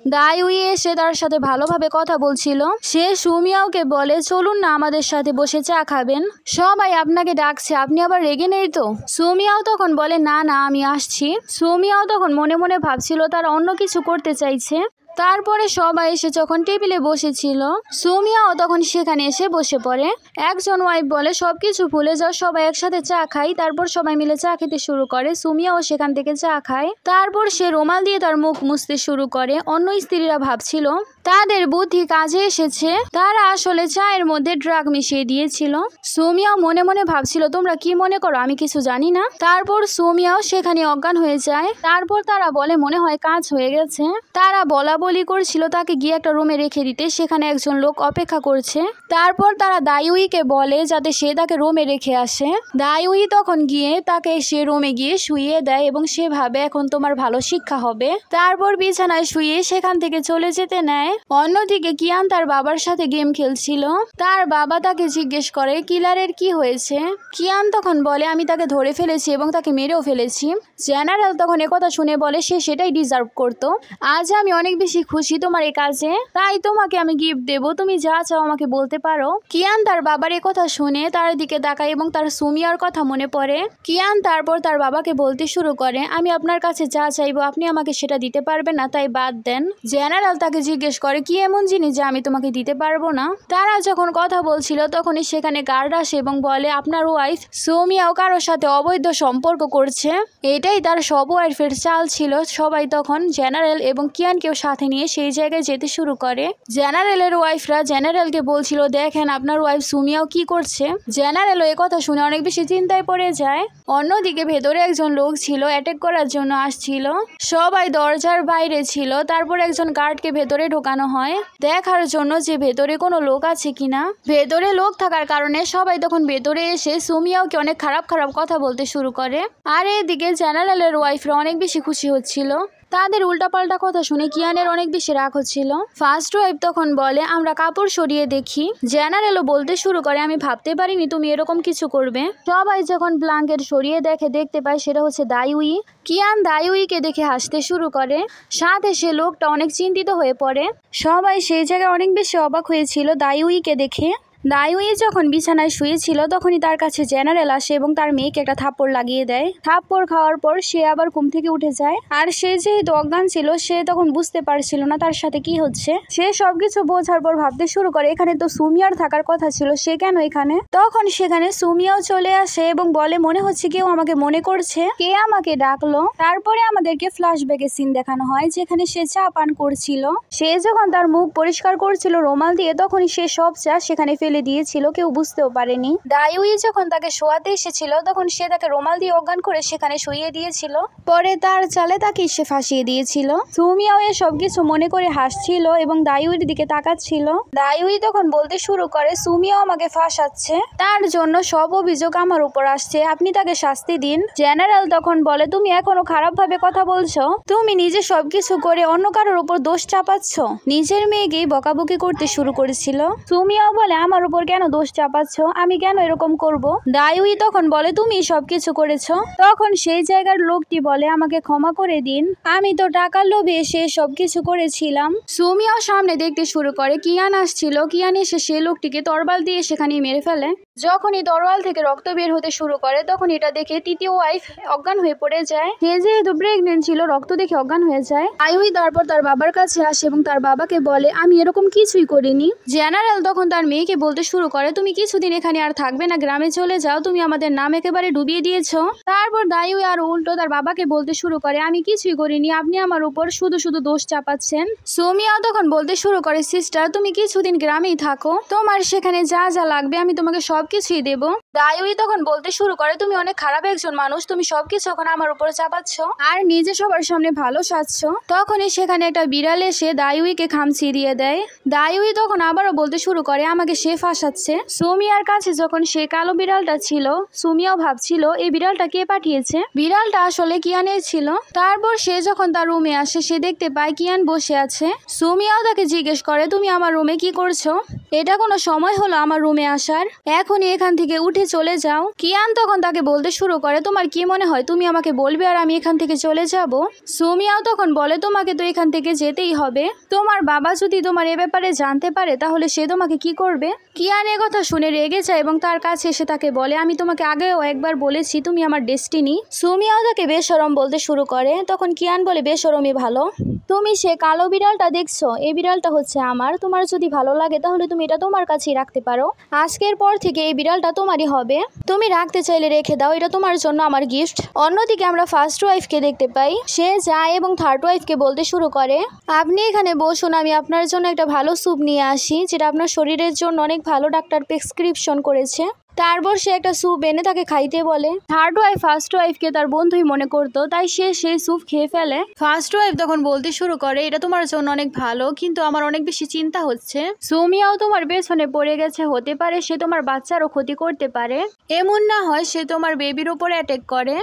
দাইউই এসে তার সাথে ভালোভাবে কথা বলছিল। সে সুমিয়াওকে বলে চলুন না আমাদের সাথে বসে চা খাবেন, সবাই আপনাকে ডাকছে, আপনি আবার রেগে নেই তো? সুমিয়াও তখন বলে না না আমি আসছি। সুমিয়াও তখন মনে মনে ভাবছিল তারা অন্য কিছু করতে চাইছে। তারপরে সবাই এসে যখন টেবিলে বসেছিল সুমিয়াও তখন সেখানে এসে বসে পড়ে। একজন ওয়াইফ বলে সবকিছু ভুলে যাও, সবাই একসাথে চা খাই। তারপর সবাই মিলে চা খেতে শুরু করে। সুমিয়াও সেখান থেকে চা খায়। তারপর সে রুমাল দিয়ে তার মুখ মুছতে শুরু করে। অন্য স্ত্রীরা ভাবছিল তাদের বুদ্ধি কাজে এসেছে, তারা আসলে চায়ের মধ্যে ড্রাগ মিশিয়ে দিয়েছিল। সুমিয়াও মনে মনে ভাবছিল তোমরা কি মনে করো আমি কিছু জানি না। তারপর সুমিয়াও সেখানে অজ্ঞান হয়ে যায়। তারপর তারা বলে মনে হয় কাজ হয়ে গেছে। তারা বলি করছিল তাকে গিয়ে একটা রুমে রেখে দিতে, সেখানে একজন লোক অপেক্ষা করছে। তারপর তারা দাইউইকে বলে যাতে সে তাকে রুমে রেখে আসে। দাইউই তখন গিয়ে তাকে সে রুমে গিয়ে শুইয়ে দেয় এবং সে ভাবে এখন তোমার ভালো শিক্ষা হবে। তারপর বিছানায় শুয়ে সেখান থেকে চলে যেতে নেয়। অন্যদিকে কিয়ান তার বাবার সাথে গেম খেলছিল। তার বাবা তাকে জিজ্ঞেস করে কিলারের কি হয়েছে। কিয়ান তখন বলে আমি তাকে ধরে ফেলেছি এবং তাকে মেরেও ফেলেছি। জেনারেল তখন একথা শুনে বলে সে সেটাই ডিজার্ভ করতো। আজ আমি অনেক বেশি খুশি তোমার এই কাজে, তাই তোমাকে আমি গিফট দেব, তুমি যা চাও আমাকে বলতে পারো। কিয়ান তার বাবার এই কথা শুনে তার দিকে তাকায় এবং তার সুমিয়ার কথা মনে পড়ে। কিয়ান তারপর তার বাবাকে বলতে শুরু করে আমি আপনার কাছে যা চাইবো আপনি আমাকে সেটা দিতে পারবেন না, তাই বাদ দেন। জেনারেল তাকে জিজ্ঞেস করে কি এমন জিনিস যা আমি তোমাকে দিতে পারবো না। তারা যখন কথা বলছিল তখনই সেখানে গার্ড আসে এবং বলে আপনার ওয়াইফ সুমিয়াও কারোর সাথে অবৈধ সম্পর্ক করছে। এটাই তার সব ওয়াইফের চাল ছিল। সবাই তখন জেনারেল এবং কিয়ানকেও সাথে নিয়ে সেই জায়গায় যেতে শুরু করে। জেনারেলের ওয়াইফরা জেনারেলকে বলছিল দেখেন আপনার ওয়াইফ সুমিয়াও কি করছে। জেনারেলও এই কথা শুনে অনেক বেশি চিন্তায় পড়ে যায়। অন্যদিকে ভেতরে একজন লোক ছিল, অ্যাটাক করার জন্য আসছিল। সবাই দরজার বাইরে ছিল। তারপর একজন গার্ডকে ভেতরে ঢোকানো দেখানো হয় দেখার জন্য যে ভেতরে কোনো লোক আছে কিনা। ভেতরে লোক থাকার কারণে সবাই তখন ভেতরে এসে সুমিয়াওকে অনেক খারাপ খারাপ কথা বলতে শুরু করে। আর এদিকে জেনারেলের ওয়াইফরা অনেক বেশি খুশি হচ্ছিল। তাদের উল্টাপাল্টা কথা শুনে কিয়ানের অনেক বেশি রাগ হচ্ছিল। ফার্স্ট ওয়াইফ তখন বলে আমরা কাপড় সরিয়ে দেখি। জেনারেলও বলতে শুরু করে আমি ভাবতে পারিনি তুমি এরকম কিছু করবে। সবাই যখন ব্ল্যাঙ্কেট সরিয়ে দেখতে পায় সেটা হচ্ছে দাইউই। কিয়ান দাইউইকে দেখে হাসতে শুরু করে, সাথে সে লোকটা অনেক চিন্তিত হয়ে পড়ে। সবাই সেই জায়গায় অনেক বেশি অবাক হয়েছিল দাইউইকে দেখে। দাইউই যখন বিছানায় শুয়েছিল তখনই তার কাছে জেনারেল আসে এবং তার মেয়েকে একটা থাপ্পড় লাগিয়ে দেয়। থাপ্পড় খাওয়ার পর সে আবার ঘুম থেকে উঠে যায়। আর সে যেহেতু অজ্ঞান ছিল সে তখন বুঝতে পারছিল না তার সাথে কি হচ্ছে। সে সবকিছু বোঝার পর ভাবতে শুরু করে এখানে তো সুমিয়ার থাকার কথা ছিল, সে কেন এখানে। তখন সেখানে সুমিয়াও চলে আসে এবং বলে মনে হচ্ছে কেউ আমাকে মনে করছে, কে আমাকে ডাকলো। তারপরে আমাদেরকে ফ্ল্যাশব্যাকের সিন দেখানো হয় যেখানে সে চা পান করছিল। সে যখন তার মুখ পরিষ্কার করছিল রুমাল দিয়ে তখনই সে সব চা সেখানে ফেলে দিয়েছিল, কেউ বুঝতেও পারেনি। দাইউই যখন তাকে শোয়াতে এসেছিল তখন সে তাকে রুমাল দিয়ে অজ্ঞান করে সেখানে শুইয়ে দিয়েছিল। পরে তার চালে তাকে সে ফাঁসিয়ে দিয়েছিল। সুমিয়াও এসব কিছু মনে করে হাসছিল এবং দাইউইর দিকে তাকাচ্ছিল। দাইউই তখন বলতে শুরু করে সুমিয়াও আমাকে ফাঁসাচ্ছে, তার জন্য সব অভিযোগ আমার উপর আসছে, আপনি তাকে শাস্তি দিন। জেনারেল তখন বলে তুমি এখনো খারাপ ভাবে কথা বলছো, তুমি নিজে সবকিছু করে অন্য কারোর উপর দোষ চাপাচ্ছ। নিজের মেয়েকেই বকাবকি করতে শুরু করেছিল। সুমিয়াও বলে আমার উপর কেন দোষ চাপাচ্ছ, আমি কেন এরকম করব। দাইউই তখন বলে তুমি সবকিছু করেছো। তখন সেই জায়গার লোকটি বলে আমাকে ক্ষমা করে দিন, আমি তো টাকার লোভে এসে সবকিছু করেছিলাম। সুমিয়াও সামনে দেখতে শুরু করে কিয়ান আসছিল। কিয়ান এসে সেই লোকটিকে তরবাল দিয়ে সেখানে মেরে ফেলে। যখনই তরোয়াল থেকে রক্ত বের হতে শুরু করে তখন এটা দেখে তৃতীয় ওয়াইফ অজ্ঞান হয়ে পড়ে যায়। সে যেহেতু প্রেগনেন্ট ছিল রক্ত দেখে অজ্ঞান হয়ে যায়। দাইউই তারপর তার বাবার কাছে আসে এবং তার বাবাকে বলে আমি এরকম কিছুই করিনি। জেনারেল তখন তার মেয়েকে বলতে শুরু করে তুমি কিছুদিন এখানে আর থাকবে না, গ্রামে চলে যাও, তুমি আমাদের নাম একেবারে ডুবিয়ে দিয়েছো। তারপর দাইউই আর উল্টো তার বাবাকে বলতে শুরু করে আমি কিছুই করিনি, আপনি আমার উপর শুধু শুধু দোষ চাপাচ্ছেন। সুমিয়াও তখন বলতে শুরু করে সিস্টার তুমি কিছুদিন গ্রামেই থাকো, তোমার সেখানে যা যা লাগবে আমি তোমাকে সবকিছুই দেব। দাইউই তখন বলতে শুরু করে তুমি অনেক খারাপ একজন মানুষ, তুমি সবকিছু এখন আমার উপর চাপাচ্ছ আর নিজে সবার সামনে ভালো সাজছ। তখনই সেখানে একটা বিড়াল এসে দাইউইকে খামচি দিয়ে দেয়। দাইউই তখন আবারও বলতে শুরু করে আমাকে সে ফাঁসাচ্ছে। সুমিয়ার কাছে যখন সে কালো বিড়ালটা ছিল সুমিয়াও ভাবছিল এই বিড়ালটা কে পাঠিয়েছে, বিড়ালটা আসলে কিয়ানের ছিল। তারপর সে যখন তার রুমে আসে সে দেখতে পায় কিয়ান বসে আছে। সুমিয়াও তাকে জিজ্ঞেস করে তুমি আমার রুমে কি করছো, এটা কোনো সময় হলো আমার রুমে আসার, এখনই এখান থেকে উঠে চলে যাও। কিয়ান তখন তাকে বলতে শুরু করে তোমার কি মনে হয় তুমি আমাকে বলবে আর আমি এখান থেকে চলে যাব। সুমিয়াও তখন বলে তোমাকে তো এখান থেকে যেতেই হবে, তোমার বাবা যদি তোমার এ ব্যাপারে জানতে পারে তাহলে সে তোমাকে কি করবে। কিয়ান এ কথা শুনে রেগে যায় এবং তার কাছে এসে তাকে বলে আমি তোমাকে আগেও একবার বলেছি তুমি আমার ডেস্টিনি। সুমিয়াও তাকে বেশরম বলতে শুরু করে। তখন কিয়ান বলে বেশরমই ভালো, তুমি সে কালো বিড়ালটা দেখছো, এই বিড়ালটা হচ্ছে আমার, তোমার যদি ভালো লাগে তাহলে তুমি এটা তোমার কাছেই রাখতে পারো, আজকের পর থেকে এই বিড়ালটা তোমারই হবে, তুমি রাখতে চাইলে রেখে দাও, এটা তোমার জন্য আমার গিফট। অন্যদিকে আমরা ফার্স্ট ওয়াইফকে দেখতে পাই, সে যায় এবং থার্ড ওয়াইফকে বলতে শুরু করে আপনি এখানে বসুন, আমি আপনার জন্য একটা ভালো স্যুপ নিয়ে আসি যেটা আপনার শরীরের জন্য অনেক ভালো, ডাক্তার প্রেসক্রিপশন করেছে। তারপর সে একটা স্যুপ এনে তাকে খাইতে বলে। থার্ড ওয়াইফ ফার্স্ট ওয়াইফকে তার বন্ধুই মনে করতো তাই সে সেই স্যুপ খেয়ে ফেলে। ফার্স্ট ওয়াইফ তখন বলতে শুরু করে এটা তোমার জন্য অনেক ভালো কিন্তু আমার অনেক বেশি চিন্তা হচ্ছে, সুমিয়াও তোমার পেছনে পড়ে গেছে, হতে পারে সে তোমার বাচ্চারও ক্ষতি করতে পারে, এমন না হয় সে তোমার বেবির ওপর অ্যাটাক করে,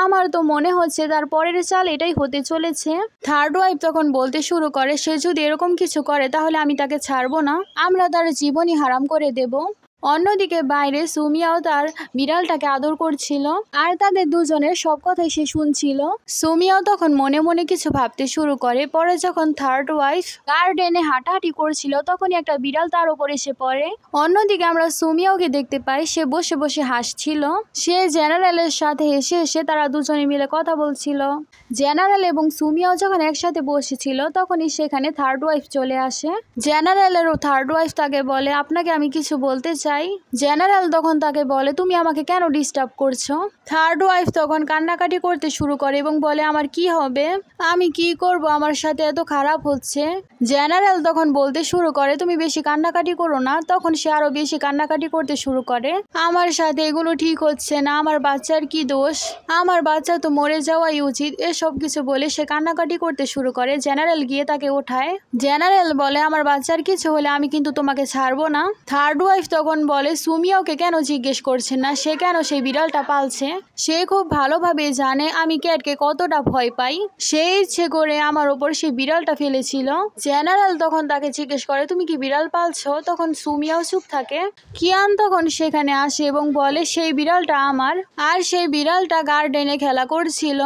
আমার তো মনে হচ্ছে তার পরের চাল এটাই হতে চলেছে। থার্ড ওয়াইফ তখন বলতে শুরু করে সে যদি এরকম কিছু করে তাহলে আমি তাকে ছাড়বো না, আমরা তার জীবনই হারাম করে দেব। অন্যদিকে বাইরে সুমিয়াও তার বিড়ালটাকে আদর করছিল আর তাদের দুজনের সব কথাই সে শুনছিল। সুমিয়াও তখন মনে মনে কিছু ভাবতে শুরু করে। পরে যখন থার্ড ওয়াইফ গার্ডেনে হাঁটাহাঁটি করছিল তখনই একটা বিড়াল তার উপর এসে পড়ে। অন্যদিকে আমরা সুমিয়াওকে দেখতে পাই, সে বসে বসে হাসছিল। সে জেনারেলের সাথে হেসে হেসে তারা দুজনে মিলে কথা বলছিল। জেনারেল এবং সুমিয়াও যখন একসাথে বসেছিল তখনই সেখানে থার্ড ওয়াইফ চলে আসে। জেনারেলের ও থার্ড ওয়াইফ তাকে বলে আপনাকে আমি কিছু বলতে চাই, চাই। জেনারেল তখন তাকে বলে তুমি আমাকে কেন ডিস্টার্ব করছো। থার্ড ওয়াইফ তখন কান্নাকাটি করতে শুরু করে এবং বলে আমার কি হবে, আমি কি করব, আমার সাথে এত খারাপ হচ্ছে। জেনারেল তখন বলতে শুরু করে তুমি বেশি কান্নাকাটি করো না। তখন সে আরো বেশি কান্নাকাটি করতে শুরু করে, আমার সাথে এগুলো ঠিক হচ্ছে না, আমার বাচ্চার কি দোষ, আমার বাচ্চা তো মরে যাওয়াই উচিত, এসব কিছু বলে সে কান্নাকাটি করতে শুরু করে। জেনারেল গিয়ে তাকে ওঠায়। জেনারেল বলে আমার বাচ্চার কিছু হলে আমি কিন্তু তোমাকে ছাড়বো না। থার্ড ওয়াইফ তখন বলে সুমিয়াওকে কেন জিজ্ঞেস করছেন না, সে কেন সেই বিড়ালটা পালছে। সে খুব ভালোভাবে জানে আমি ক্যাটকে কতটা ভয় পাই, সে ইচ্ছে করে আমার ওপর সেই বিড়ালটা ফেলেছিল। জেনারেল তখন তাকে জিজ্ঞেস করে তুমি কি বিড়াল পালছো। তখন সুমিয়াও চুপ থাকে। কিয়ান তখন সেখানে আসে এবং বলে সেই বিড়ালটা আমার, আর সেই বিড়ালটা গার্ডেনে খেলা করছিল,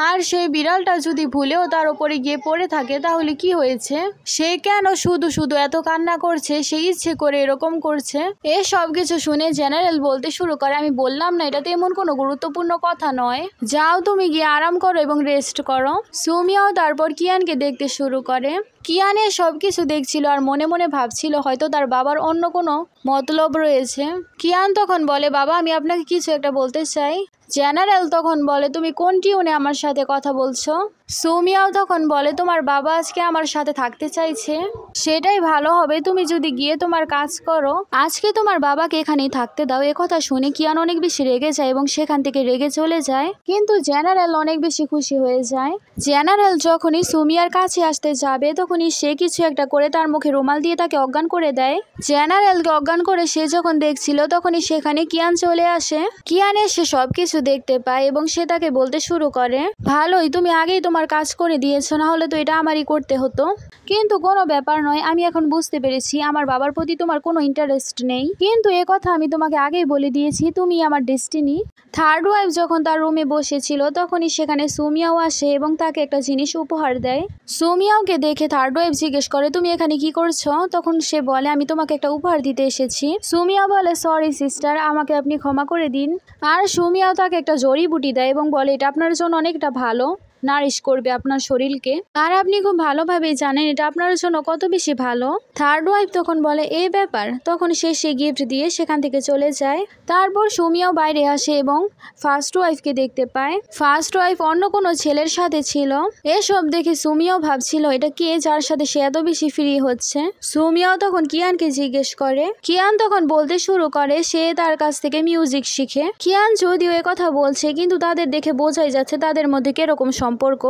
আর সেই বিড়ালটা যদি ভুলেও তার উপরে গিয়ে পড়ে থাকে তাহলে কি হয়েছে, সে কেন শুধু শুধু এত কান্না করছে, সে ইচ্ছে করে এরকম করছে। এ সব কিছু শুনে জেনারেল বলতে শুরু করে আমি বললাম না এটা তেমন কোনো গুরুত্বপূর্ণ কথা নয়, যাও তুমি গিয়ে আরাম করো এবং রেস্ট করো। সুমিয়াও তারপর কিয়ানকে দেখতে শুরু করে। কিয়ানে সব কিছু দেখছিল আর মনে মনে ভাবছিল হয়তো তার বাবার অন্য কোনো মতলব রয়েছে। কিয়ান তখন বলে বাবা আমি আপনাকে কিছু একটা বলতে চাই। জেনারেল তখন বলে তুমি কোন টিউনে আমার সাথে কথা বলছো। সুমিয়াও তখন বলে তোমার বাবা আজকে আমার সাথে থাকতে চাইছে, সেটাই ভালো হবে, তুমি যদি গিয়ে তোমার কাজ করো, আজকে তোমার বাবাকে এখানেই থাকতে দাও। একথা শুনে কিয়ান অনেক বেশি রেগে যায় এবং সেখান থেকে রেগে চলে যায়, কিন্তু জেনারেল অনেক বেশি খুশি হয়ে যায়। জেনারেল যখনই সুমিয়ার কাছে আসতে যাবে তখনই সে কিছু একটা করে তার মুখে রুমাল দিয়ে তাকে অজ্ঞান করে দেয়। জেনারেলকে অজ্ঞান করে সে যখন দেখছিল তখনই সেখানে কিয়ান চলে আসে। কিয়ান এসে সবকিছু দেখতে পায় এবং সে তাকে বলতে শুরু করে ভালোই, তুমি আগেই তোমার কাজ করে দিয়েছো, না হলে তো এটা আমারই করতে হতো, কিন্তু কোনো ব্যাপার নয়, আমি এখন বুঝতে পেরেছি আমার বাবার প্রতি তোমার কোনো ইন্টারেস্ট নেই, কিন্তু এ কথা আমি তোমাকে আগেই বলে দিয়েছি, তুমি আমার ডেস্টিনি। থার্ড ওয়াইফ যখন তার রুমে বসেছিল তখনই সেখানে সুমিয়াও আসে এবং তাকে একটা জিনিস উপহার দেয়। সুমিয়াওকে দেখে থার্ড ওয়াইফ জিজ্ঞেস করে তুমি এখানে কি করছো। তখন সে বলে আমি তোমাকে একটা উপহার দিতে এসেছি। সুমিয়া বলে সরি সিস্টার, আমাকে আপনি ক্ষমা করে দিন। আর সুমিয়াও তাকে একটা জড়িবুটি দেয় এবং বলে এটা আপনার জন্য অনেকটা ভালো, নারিশ করবে আপনার শরীরকে, আর আপনি খুব ভালোভাবেই জানেন এটা আপনার জন্য কত বেশি ভালো। থার্ড ওয়াইফ তখন বলে এই ব্যাপার। তখন সে গিফট দিয়ে সেখান থেকে চলে যায়। তারপর সুমিয়াও বাইরে আসে এবং ফার্স্ট ওয়াইফকে দেখতে পায়। ফার্স্ট ওয়াইফ অন্য কোনো ছেলের সাথে ছিল। এসব দেখে সুমিয়াও ভাবছিল এটা কে যার সাথে সে এত বেশি ফ্রি হচ্ছে। সুমিয়াও তখন কিয়ানকে জিজ্ঞেস করে। কিয়ান তখন বলতে শুরু করে সে তার কাছ থেকে মিউজিক শিখে। কিয়ান যদিও কথা বলছে কিন্তু তাদের দেখে বোঝাই যাচ্ছে তাদের মধ্যে কিরকম সম্পর্ক।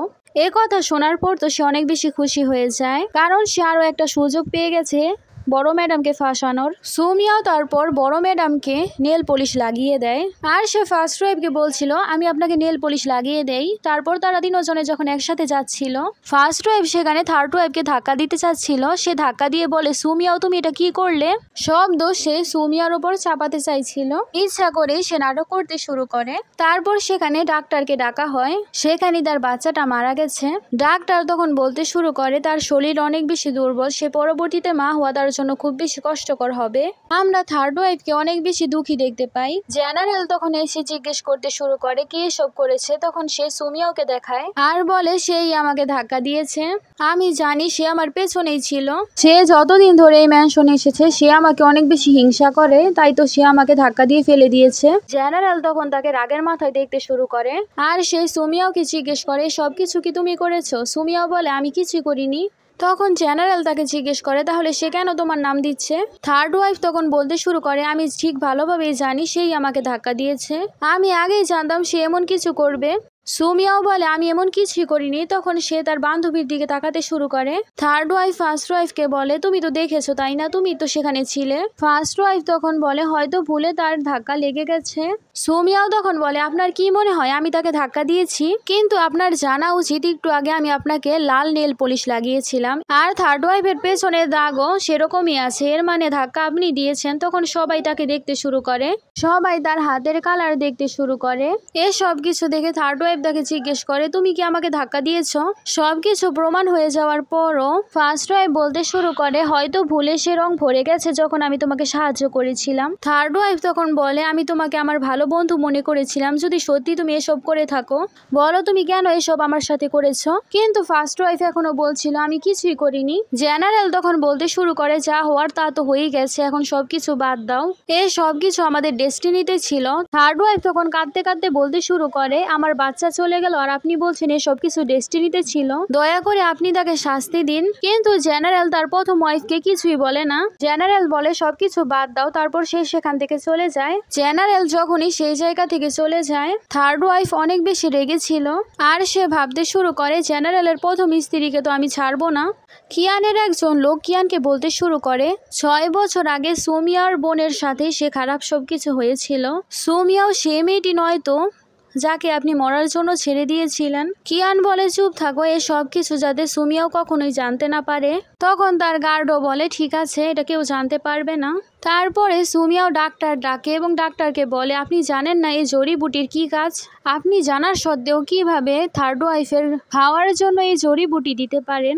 এ কথা শোনার পর তো সে অনেক বেশি খুশি হয়ে যায়, কারণ সে আরো একটা সুযোগ পেয়ে গেছে বড় ম্যাডামকে ফাঁসানোর। সুমিয়াও তারপর বড় ম্যাডামকে নেল পলিশ লাগিয়ে দেয়, আর সে ফার্স্ট ওয়াইফকে বলছিল আমি আপনাকে নেল পলিশ লাগিয়ে দেই। তারপর তারা তিনজনে যখন একসাথে যাচ্ছিল ফার্স্ট ওয়াইফ সেখানে থার্ড ওয়াইফকে ধাক্কা দিতে চাচ্ছিল। সে ধাক্কা দিয়ে বলে সুমিয়াও তুমি এটা কি করলে। সব দোষ সে সুমিয়ার ওপর চাপাতে চাইছিল, ইচ্ছা করে সে নাটক করতে শুরু করে। তারপর সেখানে ডাক্তারকে ডাকা হয়, সেখানে তার বাচ্চাটা মারা গেছে। ডাক্তার তখন বলতে শুরু করে তার শরীর অনেক বেশি দুর্বল, সে পরবর্তীতে মা হওয়া তার জন্য খুব বেশি কষ্টকর হবে। আমরা থার্ড ওয়াইফকে অনেক বেশি দুঃখী দেখতে পাই। জেনারেল তখন এসে জিজ্ঞেস করতে শুরু করে কে এসব করেছে। তখন সে সুমিয়াওকে দেখায় আর বলে সেই আমাকে ধাক্কা দিয়েছে, আমি জানি সে আমার পেছনেই ছিল, সে যতদিন ধরে এই ম্যানশনে এসেছে সে আমাকে অনেক বেশি হিংসা করে, তাই তো সে আমাকে ধাক্কা দিয়ে ফেলে দিয়েছে। জেনারেল তখন তাকে রাগের মাথায় দেখতে শুরু করে আর সে সুমিয়াওকে জিজ্ঞেস করে সবকিছু কি তুমি করেছো। সুমিয়াও বলে আমি কিছুই করিনি। তখন জেনারেল তাকে জিজ্ঞেস করে তাহলে সে কেন তোমার নাম দিচ্ছে। থার্ড ওয়াইফ তখন বলতে শুরু করে আমি ঠিক ভালোভাবেই জানি সেই আমাকে ধাক্কা দিয়েছে, আমি আগেই জানতাম সে এমন কিছু করবে। সুমিয়াও বলে আমি এমন কিছুই করিনি। তখন সে তার বান্ধবীর দিকে তাকাতে শুরু করে। থার্ড ওয়াইফ ফার্স্ট ওয়াইফকে বলে তুমি তো দেখেছো তাই না, তুমি তো সেখানে ছিলে। ফার্স্ট ওয়াইফ তখন বলে হয়তো ভুলে তার ধাক্কা লেগে গেছে। সুমিয়াও তখন বলে আপনার কি মনে হয় আমি তাকে ধাক্কা দিয়েছি, কিন্তু আপনার জানা উচিত একটু আগে আমি আপনাকে লাল নেল পলিশ লাগিয়েছিলাম, আর থার্ড ওয়াইফের পেছনে দাগও সেরকমই আছে, এর মানে ধাক্কা আপনি দিয়েছেন। তখন সবাই তাকে দেখতে শুরু করে। সবাই তার হাতের কালার দেখতে শুরু করে। এসব কিছু দেখে থার্ড ওয়াইফ তাকে জিজ্ঞেস করে, তুমি কি আমাকে ধাক্কা দিয়েছো? সবকিছু প্রমাণ হয়ে যাওয়ার পরও ফার্স্ট ওয়াইফ বলতে শুরু করে, হয়তো ভুলে সে রং ভরে গেছে যখন আমি তোমাকে সাহায্য করেছিলাম। থার্ড ওয়াইফ তখন বলে, আমি তোমাকে আমার ভালো বন্ধু মনে করেছিলাম, যদি সত্যি তুমি এসব করে থাকো বলো তুমি কেন এসব আমার সাথে করেছো? কিন্তু ফার্স্ট ওয়াইফ এখনো বলছিল, আমি কিছুই করিনি। জেনারেল তখন বলতে শুরু করে, যা হওয়ার তা তো হয়েই গেছে, এখন সবকিছু বাদ দাও, এ সবকিছু আমাদের ডেস্টিনিতে ছিল। থার্ড ওয়াইফ তখন কাঁদতে কাঁদতে বলতে শুরু করে, আমার বাচ্চা চলে গেল আর আপনি বলছেন এ সবকিছু ডেস্টিনিতে ছিল, দয়া করে আপনি তাকে শাস্তি দিন। কিন্তু জেনারেল তার প্রথম ওয়াইফকে কিছুই বলে না। জেনারেল বলে সবকিছু বাদ দাও, তারপর সে সেখান থেকে চলে যায়। জেনারেল যখনই সেই জায়গা থেকে চলে যায় থার্ড ওয়াইফ অনেক বেশি রেগেছিল আর সে ভাবতে শুরু করে, জেনারেলের প্রথম স্ত্রীকে তো আমি ছাড়বো না। কিয়ানের একজন লোক কিয়ানকে বলতে শুরু করে, 6 বছর আগে সুমিয়ার বোনের সাথে সে খারাপ সবকিছু হয়েছিল। সুমিয়াও সে মেয়েটি নয় তো যাকে আপনি মরার জন্য ছেড়ে দিয়েছিলেন। কিয়ান বলে, চুপ থাকো, এ সব কিছু যাতে সুমিয়াও কখনোই জানতে না পারে। তখন তার গার্ডও বলে, ঠিক আছে, এটা কেউ জানতে পারবে না। তারপরে সুমিয়াও ডাক্তার ডাকে এবং ডাক্তারকে বলে, আপনি জানেন না এই জড়িবুটির কি কাজ? আপনি জানার সত্ত্বেও কিভাবে থার্ড ওয়াইফের খাওয়ার জন্য এই জড়িবুটি দিতে পারেন?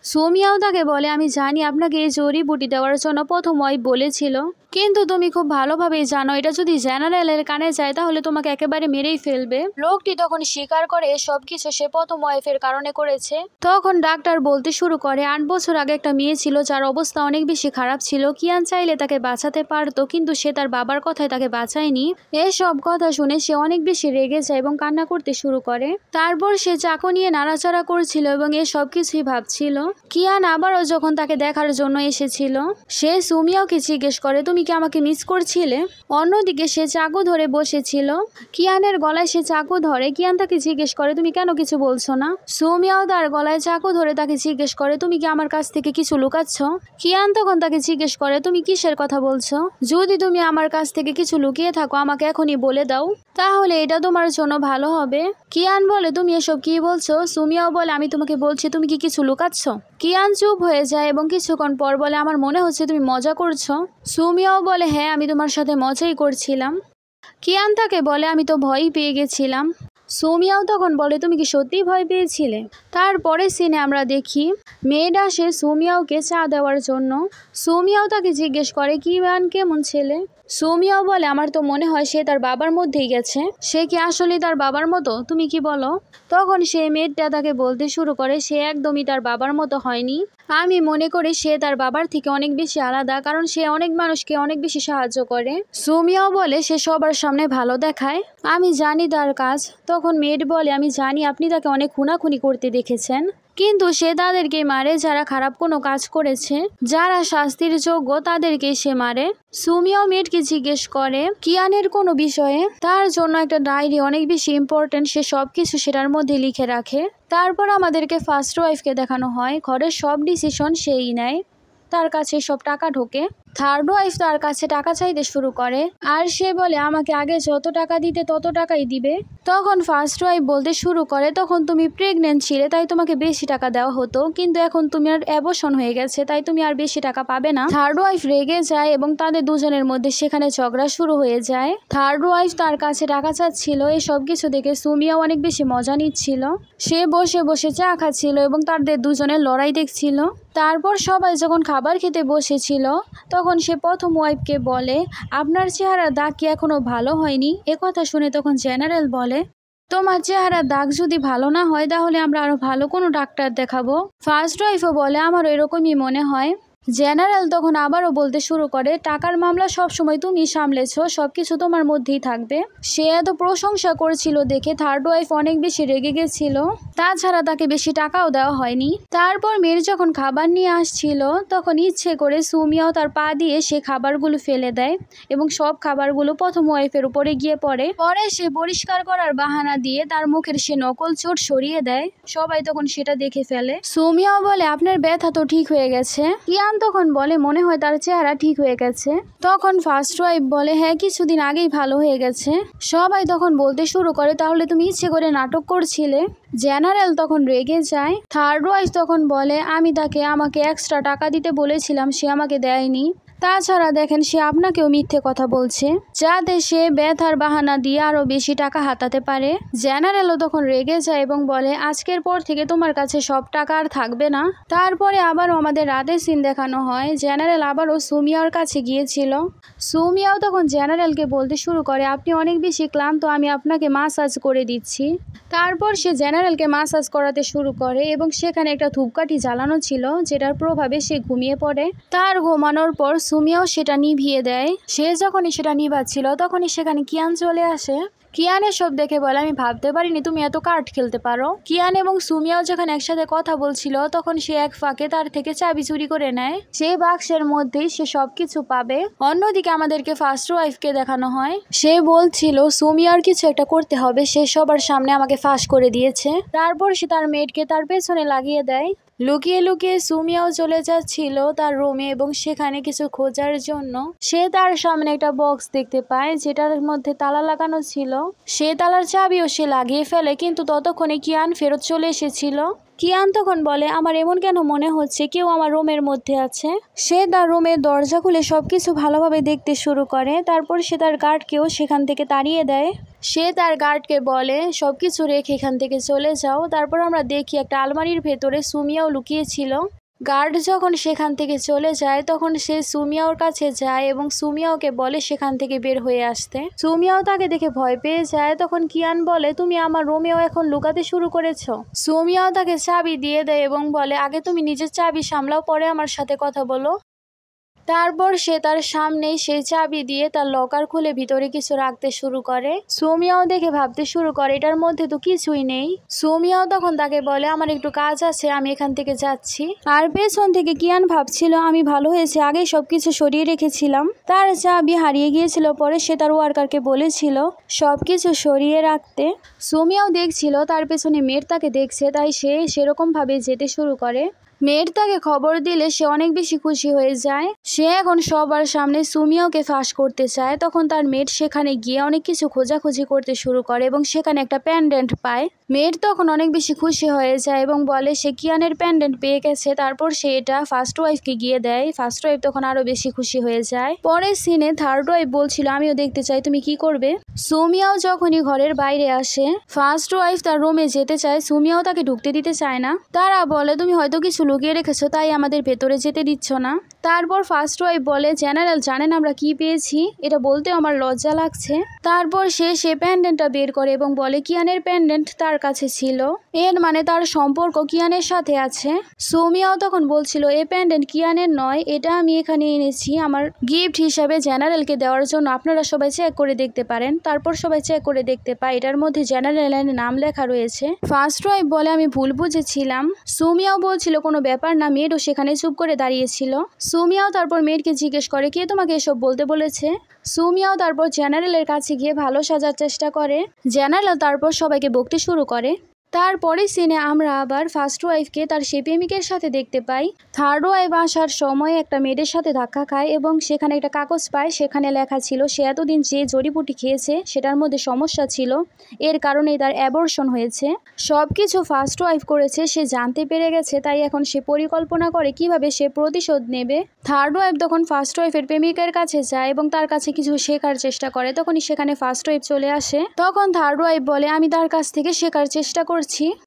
সুমিয়াও তাকে বলে, আমি জানি আপনাকে এই জড়িবুটি দেওয়ার জন্য প্রথম ওয়াইফ বলেছিল, কিন্তু তুমি খুব ভালোভাবেই জানো এটা যদি জেনারেলের কানে যায় তাহলে তোমাকে একেবারে মেরেই ফেলবে। লোকটি তখন স্বীকার করে সবকিছু সে প্রথম ওয়াইফের কারণে করেছে। তখন ডাক্তার বলতে শুরু করে, 8 বছর আগে একটা মেয়ে ছিল যার অবস্থা অনেক বেশি খারাপ ছিল। কিয়ান চাইলে তাকে বাঁচাতে পারতো, কিন্তু সে তার বাবার কথায় তাকে বাঁচায়নি। এসব কথা শুনে সে অনেক বেশি রেগে যায় এবং কান্না করতে শুরু করে। তারপর সে চাকু নিয়ে নাড়াচাড়া করছিল এবং এ সব কিছুই ভাবছিল। কিয়ান আবারও যখন তাকে দেখার জন্য এসেছিল সে সুমিয়াওকে জিজ্ঞেস করে, তুমি কি আমাকে মিস করছিলে? অন্যদিকে সে চাকু ধরে বসেছিল। কিয়ানের গলায় সে চাকু ধরে। কিয়ান তাকে জিজ্ঞেস করে, তুমি কেন কিছু বলছো না? সুমিয়াও তার গলায় চাকু ধরে তাকে জিজ্ঞেস করে, তুমি কি আমার কাছ থেকে কিছু লুকাচ্ছ? কিয়ান তখন তাকে জিজ্ঞেস করে, তুমি কিসের কথা বলছো? যদি তুমি আমার কাছ থেকে কিছু লুকিয়ে থাকো আমাকে এখনই বলে দাও, তাহলে এটা তোমার জন্য ভালো হবে। কিয়ান বলে, তুমি এসব কি বলছো? সুমিয়াও বলে, আমি তোমাকে বলছি তুমি কি কিছু লুকাচ্ছ? কিয়ান চুপ হয়ে যায় এবং কিছুক্ষণ পর বলে, আমার মনে হচ্ছে তুমি মজা করছো। সুমিয়াও বলে, হ্যাঁ আমি তোমার সাথে মজাই করছিলাম। কিয়ান তাকে বলে, আমি তো ভয়ই পেয়ে গেছিলাম। সুমিয়াও তখন বলে, তুমি কি সত্যিই ভয় পেয়েছিলে? তারপরে সিনে আমরা দেখি মেয়েটা আসে সুমিয়াওকে চা দেওয়ার জন্য। সুমিয়াও তাকে জিজ্ঞেস করে, কিয়ান কেমন ছেলে? সুমিয়াও বলে, আমার তো মনে হয় সে তার বাবার মধ্যেই গেছে। সে কি আসলে তার বাবার মতো? তুমি কি বলো? তখন সে মেয়েটা তাকে বলতে শুরু করে, সে একদমই তার বাবার মতো হয়নি। আমি মনে করি সে তার বাবার থেকে অনেক বেশি আলাদা, কারণ সে অনেক মানুষকে অনেক বেশি সাহায্য করে। সুমিয়াও বলে, সে সবার সামনে ভালো দেখায়, আমি জানি তার কাজ। তখন মেয়েট বলে, আমি জানি আপনি তাকে অনেক খুনাখুনি করতে দেখেছেন, কিন্তু সে তাদেরকে মারে যারা খারাপ কোনো কাজ করেছে, যারা শাস্তির যোগ্য তাদেরকে সে মারে। সুমিয়াও মেয়েটকে জিজ্ঞেস করে কিয়ানের কোনো বিষয়ে। তার জন্য একটা ডায়েরি অনেক বেশি ইম্পর্টেন্ট, সে সবকিছু সেটার মধ্যে লিখে রাখে। তারপর আমাদেরকে ফার্স্ট ওয়াইফকে দেখানো হয়, ঘরের সব ডিসিশন সেই নেয়, তার কাছে সব টাকা ঢোকে। থার্ড ওয়াইফ তার কাছে টাকা চাইতে শুরু করে আর সে বলে, আমাকে আগে যত টাকা দিতে তত টাকাই দিবে। তখন ফার্স্ট ওয়াইফ বলতে শুরু করে, তখন তুমি প্রেগনেন্ট ছিলে তাই তোমাকে বেশি টাকা দেওয়া হতো, কিন্তু এখন তুমি আর অ্যাবর্শন হয়ে গেছে তাই তুমি আর বেশি টাকা পাবে না। থার্ড ওয়াইফ রেগে যায় এবং তাদের দুজনের মধ্যে সেখানে ঝগড়া শুরু হয়ে যায়। থার্ড ওয়াইফ তার কাছে টাকা চাচ্ছিল। এই সব কিছু দেখে সুমিয়াও অনেক বেশি মজা নিচ্ছিল। সে বসে বসে চা খাচ্ছিল এবং তাদের দুজনের লড়াই দেখছিল। তারপর সবাই যখন খাবার খেতে বসেছিল তখন সে প্রথম ওয়াইফকে বলে, আপনার চেহারার দাগ কি এখনো ভালো হয়নি? কথা শুনে তখন জেনারেল বলে, তোমার চেহারার দাগ যদি ভালো না হয় তাহলে আমরা আরো ভালো কোনো ডাক্তার দেখাবো। ফার্স্ট ওয়াইফও বলে, আমারও এরকমই মনে হয়। জেনারেল তখন আবারও বলতে শুরু করে, টাকার মামলা সবসময় তুমি সামলেছো, সবকিছু তোমার মধ্যেই থাকবে। সে এত প্রশংসা করছিল দেখে থার্ড ওয়াইফ অনেক বেশি রেগে গেছিল। তাছাড়া তাকে বেশি টাকাও দেওয়া হয়নি। তারপর মেয়ের যখন খাবার নিয়ে আসছিল তখন ইচ্ছে করে সুমিয়াও তার পা দিয়ে সে খাবারগুলো ফেলে দেয় এবং সব খাবারগুলো প্রথম ওয়াইফের উপরে গিয়ে পড়ে। পরে সে পরিষ্কার করার বাহানা দিয়ে তার মুখের সে নকল চোট সরিয়ে দেয়। সবাই তখন সেটা দেখে ফেলে। সুমিয়াও বলে, আপনার ব্যথা তো ঠিক হয়ে গেছে। কিয়ান তখন বলে, মনে হয় তার চেহারা ঠিক হয়ে গেছে। তখন ফার্স্ট ওয়াইফ বলে, হ্যাঁ কিছুদিন আগেই ভালো হয়ে গেছে। সবাই তখন বলতে শুরু করে, তাহলে তুমি ইচ্ছে করে নাটক করছিলে। জেনারেল তখন রেগে যায়। থার্ড ওয়াইফ তখন বলে, আমি তাকে আমাকে এক্সট্রা টাকা দিতে বলেছিলাম, সে আমাকে দেয়নি। তাছাড়া দেখেন সে আপনাকেও মিথ্যে কথা বলছে যাতে সে ব্যথার বাহানা দিয়ে আরো বেশি টাকা হাতাতে পারে। জেনারেলও তখন রেগে যায় এবং বলে আজকের পর থেকে তোমার কাছে সব টাকা আর থাকবে না। তারপরে আবারও আমাদের রাতের সিন দেখানো হয়। জেনারেল আবারও সুমিয়ার কাছে গিয়েছিল। সুমিয়াও তখন জেনারেলকে বলতে শুরু করে আপনি অনেক বেশি ক্লান্ত, আমি আপনাকে মাসাজ করে দিচ্ছি। তারপর সে জেনারেলকে মাসাজ করাতে শুরু করে এবং সেখানে একটা ধূপকাঠি জ্বালানো ছিল যেটার প্রভাবে সে ঘুমিয়ে পড়ে। তার ঘুমানোর পর সুমিয়াও সেটা নিভিয়ে দেয়। সে যখনই সেটা নিভাচ্ছিল তখনই সেখানে কিয়ান চলে আসে। কিয়ানের সব দেখে বলে আমি ভাবতে পারিনি তুমি এত কার্ড খেলতে পারো। কিয়ান এবং সুমিয়াও যখন একসাথে কথা বলছিল তখন সে এক ফাঁকে তার থেকে চাবি চুরি করে নেয়। সেই বাক্সের মধ্যেই সে সবকিছু পাবে। অন্যদিকে আমাদেরকে ফার্স্ট ওয়াইফকে দেখানো হয়। সে বলছিল সুমিয়ার কিছু একটা করতে হবে, সে সবার সামনে আমাকে ফাঁস করে দিয়েছে। তারপর সে তার মেয়েটকে তার পেছনে লাগিয়ে দেয়। লুকিয়ে লুকিয়ে সুমিয়াও চলে যাচ্ছিল তার রুমে এবং সেখানে কিছু খোঁজার জন্য। সে তার সামনে একটা বক্স দেখতে পায় যেটার মধ্যে তালা লাগানো ছিল। সে তালার চাবিও সে লাগিয়ে ফেলে, কিন্তু ততক্ষণে কিয়ান ফেরত চলে এসেছিল। কিয়ান তখন বলে আমার এমন কেন মনে হচ্ছে কেউ আমার রুমের মধ্যে আছে। সে তার রুমের দরজা খুলে সবকিছু ভালোভাবে দেখতে শুরু করে। তারপর সে তার গার্ডকেও সেখান থেকে তাড়িয়ে দেয়। সে তার গার্ডকে বলে সবকিছু রেখে এখান থেকে চলে যাও। তারপর আমরা দেখি একটা আলমারির ভেতরে সুমিয়াও লুকিয়েছিল। গার্ড যখন সেখান থেকে চলে যায় তখন সে সুমিয়াওর কাছে যায় এবং সুমিয়াওকে বলে সেখান থেকে বের হয়ে আসতে। সুমিয়াও তাকে দেখে ভয় পেয়ে যায়। তখন কিয়ান বলে তুমি আমার রুমেও এখন লুকাতে শুরু করেছো। সুমিয়াও তাকে চাবি দিয়ে দেয় এবং বলে আগে তুমি নিজের চাবি সামলাও, পরে আমার সাথে কথা বলো। তারপর সে তার সামনেই সেই চাবি দিয়ে তার লকার খুলে ভিতরে কিছু রাখতে শুরু করে। সুমিয়াও দেখে ভাবতে শুরু করে এটার মধ্যে তো কিছুই নেই। সুমিয়াও তখন তাকে বলে আমার একটু কাজ আছে, আমি এখান থেকে যাচ্ছি। আর পেছন থেকে কিয়ান ভাবছিল আমি ভালো হয়েছে আগেই সবকিছু সরিয়ে রেখেছিলাম। তার চাবি হারিয়ে গিয়েছিল, পরে সে তার ওয়ার্কারকে বলেছিল সবকিছু সরিয়ে রাখতে। সুমিয়াও দেখছিল তার পেছনে মেয়ের তাকে দেখছে, তাই সে সেরকম ভাবে যেতে শুরু করে। মেয়ের তাকে খবর দিলে সে অনেক বেশি খুশি হয়ে যায়। সে এখন সবার সামনে সুমিয়াওকে ফাঁস করতে চায়। তখন তার মেয়ের সেখানে গিয়ে অনেক কিছু খোঁজাখুঁজি করতে শুরু করে এবং সেখানে একটা প্যান্ডেন্ট পায়। মেয়ের তখন অনেক বেশি খুশি হয়ে যায় এবং বলে সে কিয়ানের প্যান্ডেন্ট পেয়ে গেছে। তারপর সে এটা ফার্স্ট ওয়াইফকে গিয়ে দেয়। ফার্স্ট ওয়াইফ তখন আরো বেশি খুশি হয়ে যায়। পরের সিনে থার্ড ওয়াইফ বলছিল আমিও দেখতে চাই, তুমি কি করবে। সুমিয়াও যখনই ঘরের বাইরে আসে ফার্স্ট ওয়াইফ তার রুমে যেতে চায়, সুমিয়াও তাকে ঢুকতে দিতে চায় না। তারা বলে তুমি হয়তো কিছু লুকিয়ে রেখেছো তাই আমাদের ভেতরে যেতে দিচ্ছ না। তারপর ফার্স্ট ওয়াইফ বলে জেনারেল জানেন আমরা কি পেয়েছি, এটা বলতে আমার লজ্জা লাগছে। তারপর সে প্যান্ডেন্টটা বের করে এবং বলে কিয়ানের প্যান্ডেন্ট তার কাছে ছিল, এর মানে তার সম্পর্ক কিয়ানের সাথে আছে। সুমিয়াও তখন বলছিল এই প্যান্ডেন্ট কিয়ানের নয়, এটা আমি এখানে এনেছি আমার গিফট হিসাবে জেনারেলকে দেওয়ার জন্য, আপনারা সবাই চেক করে দেখতে পারেন। তারপর সবাই চেক করে দেখতে পায় এটার মধ্যে জেনারেলের নাম লেখা রয়েছে। ফার্স্ট ওয়াইফ বলে আমি ভুল বুঝেছিলাম। সুমিয়াও বলছিল কোনো ব্যাপার না, মেয়েরও সেখানে চুপ করে দাঁড়িয়েছিল। সুমিয়াও তারপর মেয়েরকে জিজ্ঞেস করে কে তোমাকে এসব বলতে বলেছে। সুমিয়াও তারপর জেনারেলের কাছে গিয়ে ভালো সাজার চেষ্টা করে। জেনারেল তারপর সবাইকে বকতে শুরু করে। তারপরে সিনে আমরা আবার ফার্স্ট ওয়াইফকে তার সেই প্রেমিকের সাথে দেখতে পাই। থার্ড ওয়াইফ আসার সময় একটা মেয়েদের সাথে ধাক্কা খায় এবং সেখানে একটা কাগজ পায়, সেখানে লেখা ছিল সে এতদিন যে জড়িবুটি খেয়েছে সেটার মধ্যে সমস্যা ছিল, এর কারণেই তার অ্যাবর্শন হয়েছে। সবকিছু ফার্স্ট ওয়াইফ করেছে, সে জানতে পেরে গেছে, তাই এখন সে পরিকল্পনা করে কিভাবে সে প্রতিশোধ নেবে। থার্ড ওয়াইফ তখন ফার্স্ট ওয়াইফের প্রেমিকের কাছে যায় এবং তার কাছে কিছু শেখার চেষ্টা করে। তখনই সেখানে ফার্স্ট ওয়াইফ চলে আসে। তখন থার্ড ওয়াইফ বলে আমি তার কাছ থেকে শেখার চেষ্টা করছি।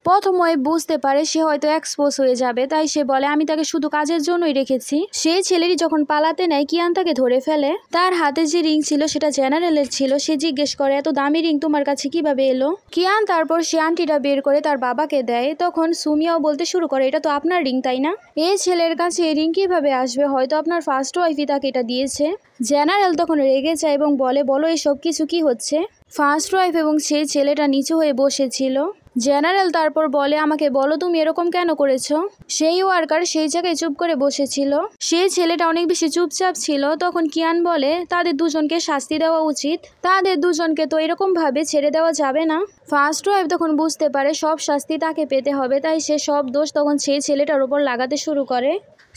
প্রথম ওয়াইফ বুঝতে পারে সে হয়তো এক্সপোজ হয়ে যাবে, তাই সে বলে আমি তাকে শুধু কাজের জন্যই রেখেছি। সেই ছেলেটি যখন পালাতে নেয় কিয়ান তাকে ধরে ফেলে। তার হাতে যে রিং ছিল সেটা জেনারেলের ছিল। সে জিজ্ঞেস করে এত দামি রিং তোমার কাছে কিভাবে এলো। কিয়ান তারপর সে আংটিটা বের করে তার বাবাকে দেয়। তখন সুমিয়াও বলতে শুরু করে এটা তো আপনার রিং তাই না, এই ছেলের কাছে এই রিং কিভাবে আসবে, হয়তো আপনার ফার্স্ট ওয়াইফই তাকে এটা দিয়েছে। জেনারেল তখন রেগে যায় এবং বলো এসব কিছু কি হচ্ছে। ফার্স্ট ওয়াইফ এবং সেই ছেলেটা নিচু হয়ে বসেছিল। জেনারেল তারপর বলে আমাকে বলো তুমি এরকম কেন করেছো। সেই ওয়ার্কার সেই জায়গায় চুপ করে বসেছিল। সেই ছেলেটা অনেক বেশি চুপচাপ ছিল। তখন কিয়ান বলে তাদের দুজনকে শাস্তি দেওয়া উচিত, তাদের দুজনকে তো এরকম ভাবে ছেড়ে দেওয়া যাবে না। ফার্স্ট ওয়াইফ তখন বুঝতে পারে সব শাস্তি তাকে পেতে হবে, তাই সে সব দোষ তখন সেই ছেলেটার উপর লাগাতে শুরু করে।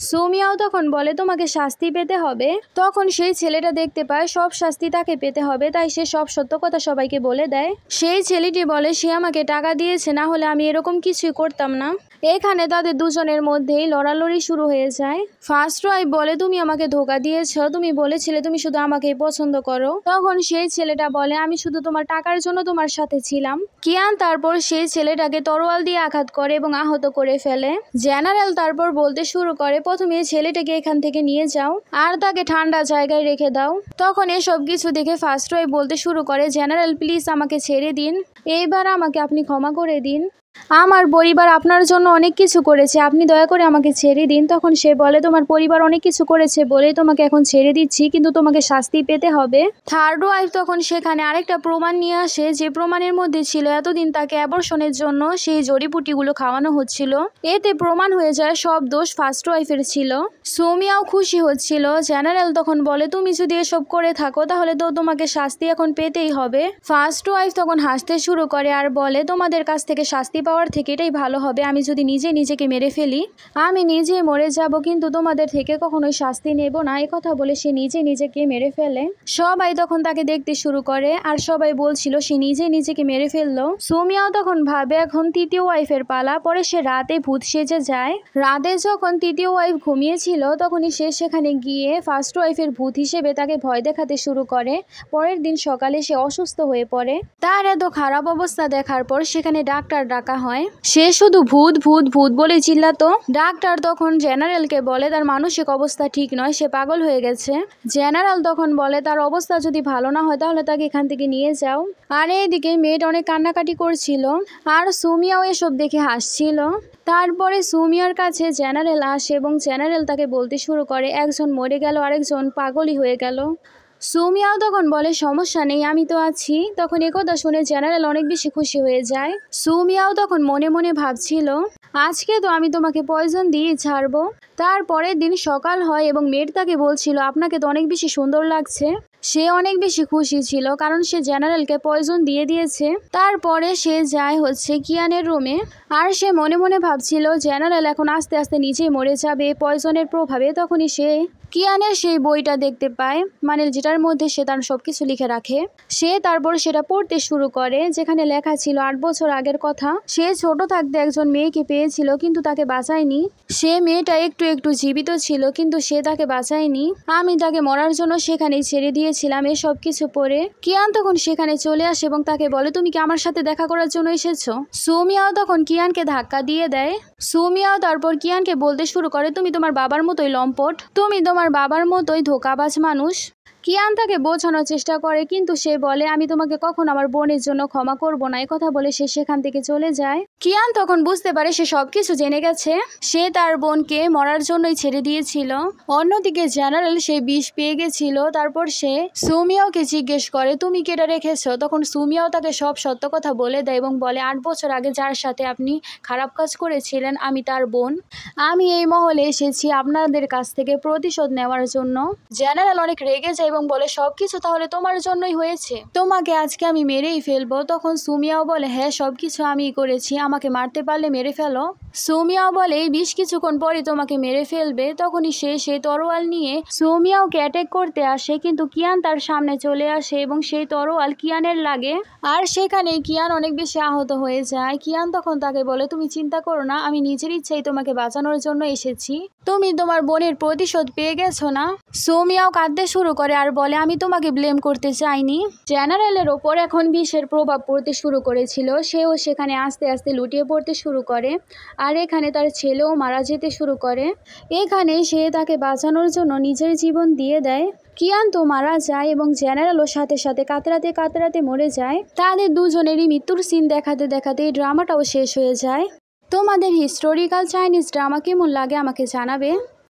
সুমিয়াও তখন বলে তোমাকে শাস্তি পেতে হবে। তখন সেই ছেলেটা দেখতে পায় সব শাস্তি তাকে পেতে হবে, তাই সে সব সত্য কথা সবাইকে বলে দেয়। সেই ছেলেটি বলে সে আমাকে টাকা দিয়েছে, না হলে আমি এরকম কিছুই করতাম না। এখানে তাদের দুজনের মধ্যেই লড়ালড়ি শুরু হয়ে যায়। ফার্স্ট ওয়াইফ বলে, তুমি আমাকে ধোকা দিয়েছ, তুমি বলেছিলে তুমি শুধু আমাকেই পছন্দ করো। তখন সেই ছেলেটা বলে, আমি শুধু তোমার টাকার জন্য তোমার সাথে ছিলাম। কিয়ান তারপর সেই ছেলেটাকে তরোয়াল দিয়ে আঘাত করে এবং আহত করে ফেলে। জেনারেল তারপর বলতে শুরু করে, প্রথমে ছেলেটাকে এখান থেকে নিয়ে যাও আর তাকে ঠান্ডা জায়গায় রেখে দাও। তখন এসব কিছু দেখে ফার্স্ট ওয়াইফ বলতে শুরু করে, জেনারেল প্লিজ আমাকে ছেড়ে দিন, এইবার আমাকে আপনি ক্ষমা করে দিন, আমার পরিবার আপনার জন্য অনেক কিছু করেছে, আপনি দয়া করে আমাকে ছেড়ে দিন। তখন সে বলে, তোমার পরিবার অনেক কিছু করেছে বলেই তোমাকে এখন ছেড়ে দিচ্ছি, কিন্তু তোমাকে শাস্তি পেতে হবে। থার্ড ওয়াইফ তখন সেখানে আরেকটা প্রমাণ নিয়ে আসে, যে প্রমাণের মধ্যে ছিল এতদিন তাকে অ্যাবর্শনের জন্য সেই জড়িবুটিগুলো খাওয়ানো হচ্ছিল। এতে প্রমাণ হয়ে যায় সব দোষ ফার্স্ট ওয়াইফের ছিল। সুমিয়াও খুশি হচ্ছিল। জেনারেল তখন বলে, তুমি যদি এসব করে থাকো তাহলে তো তোমাকে শাস্তি এখন পেতেই হবে। ফার্স্ট ওয়াইফ তখন হাসতে শুরু করে আর বলে, তোমাদের কাছ থেকে শাস্তি পাওয়ার থেকে এটাই ভালো হবে আমি যদি নিজেকে মেরে ফেলি, আমি নিজে মরে যাব, কিন্তু তোমাদের থেকে কখনোই শাস্তি নেব না। এই কথা বলে সে নিজেকে মেরে ফেলে। সবাই তখন তাকে দেখতে শুরু করে আর সবাই বলছিল সে নিজেকে মেরে ফেললো। সুমিয়াও তখন ভাবে এখন তৃতীয় ওয়াইফের পালা। পরে সে রাতে ভূত সেজে যায়। রাতে যখন তৃতীয় ওয়াইফ ঘুমিয়েছিল তখনই সে সেখানে গিয়ে ফার্স্ট ওয়াইফের ভূত হিসেবে তাকে ভয় দেখাতে শুরু করে। পরের দিন সকালে সে অসুস্থ হয়ে পড়ে। তার এত খারাপ অবস্থা দেখার পর সেখানে ডাক্তার ডাকা হয়। সে শুধু ভূত ভূত ভূত বলে চিল্লাতো। ডাক্তার তখন জেনারেলকে বলে তার মানসিক অবস্থা ঠিক নয়, সে পাগল হয়ে গেছে। জেনারেল তখন বলে, তার অবস্থা যদি ভালো না হয় তাহলে তাকে এখান থেকে নিয়ে যাও। আর এইদিকে মেয়েটা অনেক কান্নাকাটি করছিল আর সুমিয়াও এসব দেখে হাসছিল। তারপরে সুমিয়ার কাছে জেনারেল আসে এবং জেনারেল তাকে বলতে শুরু করে, একজন মরে গেল আরেকজন পাগলই হয়ে গেল। সুমিয়াও তখন বলে, সমস্যা নেই, আমি তো আছি। তখন একথা শুনে জেনারেল অনেক বেশি খুশি হয়ে যায়। সুমিয়াও তখন মনে মনে ভাবছিল, আজকে তো আমি তোমাকে পয়জন দিয়ে ছাড়বো। তারপরের দিন সকাল হয় এবং মেয়ের তাকে বলছিল, আপনাকে তো অনেক বেশি সুন্দর লাগছে। সে অনেক বেশি খুশি ছিল কারণ সে জেনারেলকে পয়জন দিয়ে দিয়েছে। তারপরে সে যায় কিয়ানের রুমে আর সে মনে মনে ভাবছিল জেনারেল এখন আস্তে আস্তে নিজেই মরে যাবে পয়জনের প্রভাবে। তখনই সে কিয়ানের সেই বইটা দেখতে পায়, মানে যেটার মধ্যে সে তার সবকিছু লিখে রাখে। সে তারপর সেটা পড়তে শুরু করে, যেখানে লেখা ছিল 8 বছর আগের কথা। সে ছোট থাকতে একজন মেয়েকে পেয়েছিল কিন্তু তাকে বাঁচায়নি। সে মেয়েটা একটু জীবিত ছিল কিন্তু সে তাকে বাঁচায়নি। আমি তাকে মরার জন্য সেখানেই ছেড়ে দিয়েছিলাম। এসব কিছু পড়ে কিয়ান তখন সেখানে চলে আসে এবং তাকে বলে, তুমি কি আমার সাথে দেখা করার জন্য এসেছো? সুমিয়াও তখন কিয়ানকে ধাক্কা দিয়ে দেয়। সুমিয়াও তারপর কিয়ানকে বলতে শুরু করে, তুমি তোমার বাবার মতোই লম্পট, তুমি তোমার বাবার মতোই ধোঁকাবাজ মানুষ। কিয়ান তাকে বোঝানোর চেষ্টা করে কিন্তু সে বলে, আমি তোমাকে কখনো আমার বোনের জন্য ক্ষমা করব না। এই কথা বলে সে সেখান থেকে চলে যায়। কিয়ান তখন বুঝতে পারে সে সবকিছু জেনে গেছে। সে তার বোনকে মরার জন্যই ছেড়ে দিয়েছিল। অন্যদিকে জেনারেল সে বিষ পেয়ে গেছিল। তারপর সে সুমিয়াওকে জিজ্ঞেস করে, তুমি কেটে রেখেছো? তখন সুমিয়াও তাকে সব সত্য কথা বলে দেয় এবং বলে, 8 বছর আগে যার সাথে আপনি খারাপ কাজ করেছিলেন আমি তার বোন। আমি এই মহলে এসেছি আপনাদের কাছ থেকে প্রতিশোধ নেওয়ার জন্য। জেনারেল অনেক রেগে যায় এবং বলে, সবকিছু তাহলে তোমার জন্যই হয়েছে, তোমাকে আজকে আমি মেরেই ফেলবো। তখন সুমিয়াও বলে, হ্যাঁ সবকিছু আমিই করেছি, আমাকে মারতে পারলে মেরে ফেলো। সুমিয়াও বলে, বেশ কিছুক্ষণ পরে তোমাকে মেরে ফেলবে। তখনই সে সেই তরোয়াল নিয়ে সুমিয়াওকে অ্যাটাক করতে আসে কিন্তু কিয়ান তার সামনে চলে আসে এবং সেই তরোয়াল কিয়ানের লাগে আর সেখানে কিয়ান অনেক বেশি আহত হয়ে যায়। কিয়ান তখন তাকে বলে, তুমি চিন্তা করো না, আমি নিজের ইচ্ছাই তোমাকে বাঁচানোর জন্য এসেছি, তুমি তোমার বোনের প্রতিশোধ পেয়ে গেছো না? সুমিয়াও কাঁদতে শুরু করে আর বলে, আমি তোমাকে ব্লেম করতে চাইনি। জেনারেলের ওপর এখন বিষের প্রভাব পড়তে শুরু করেছিল। সেও সেখানে আস্তে আস্তে লুটিয়ে পড়তে শুরু করে আর এখানে তার ছেলেও মারা যেতে শুরু করে। এখানে সে তাকে বাঁচানোর জন্য নিজের জীবন দিয়ে দেয়। কিয়ান তো মারা যায় এবং জেনারেলও সাথে সাথে কাতরাতে মরে যায়। তাদের দুজনেরই মৃত্যুর সিন দেখাতে দেখাতে এই ড্রামাটাও শেষ হয়ে যায়। তোমাদের হিস্টোরিক্যাল চাইনিজ ড্রামা কেমন লাগে আমাকে জানাবে।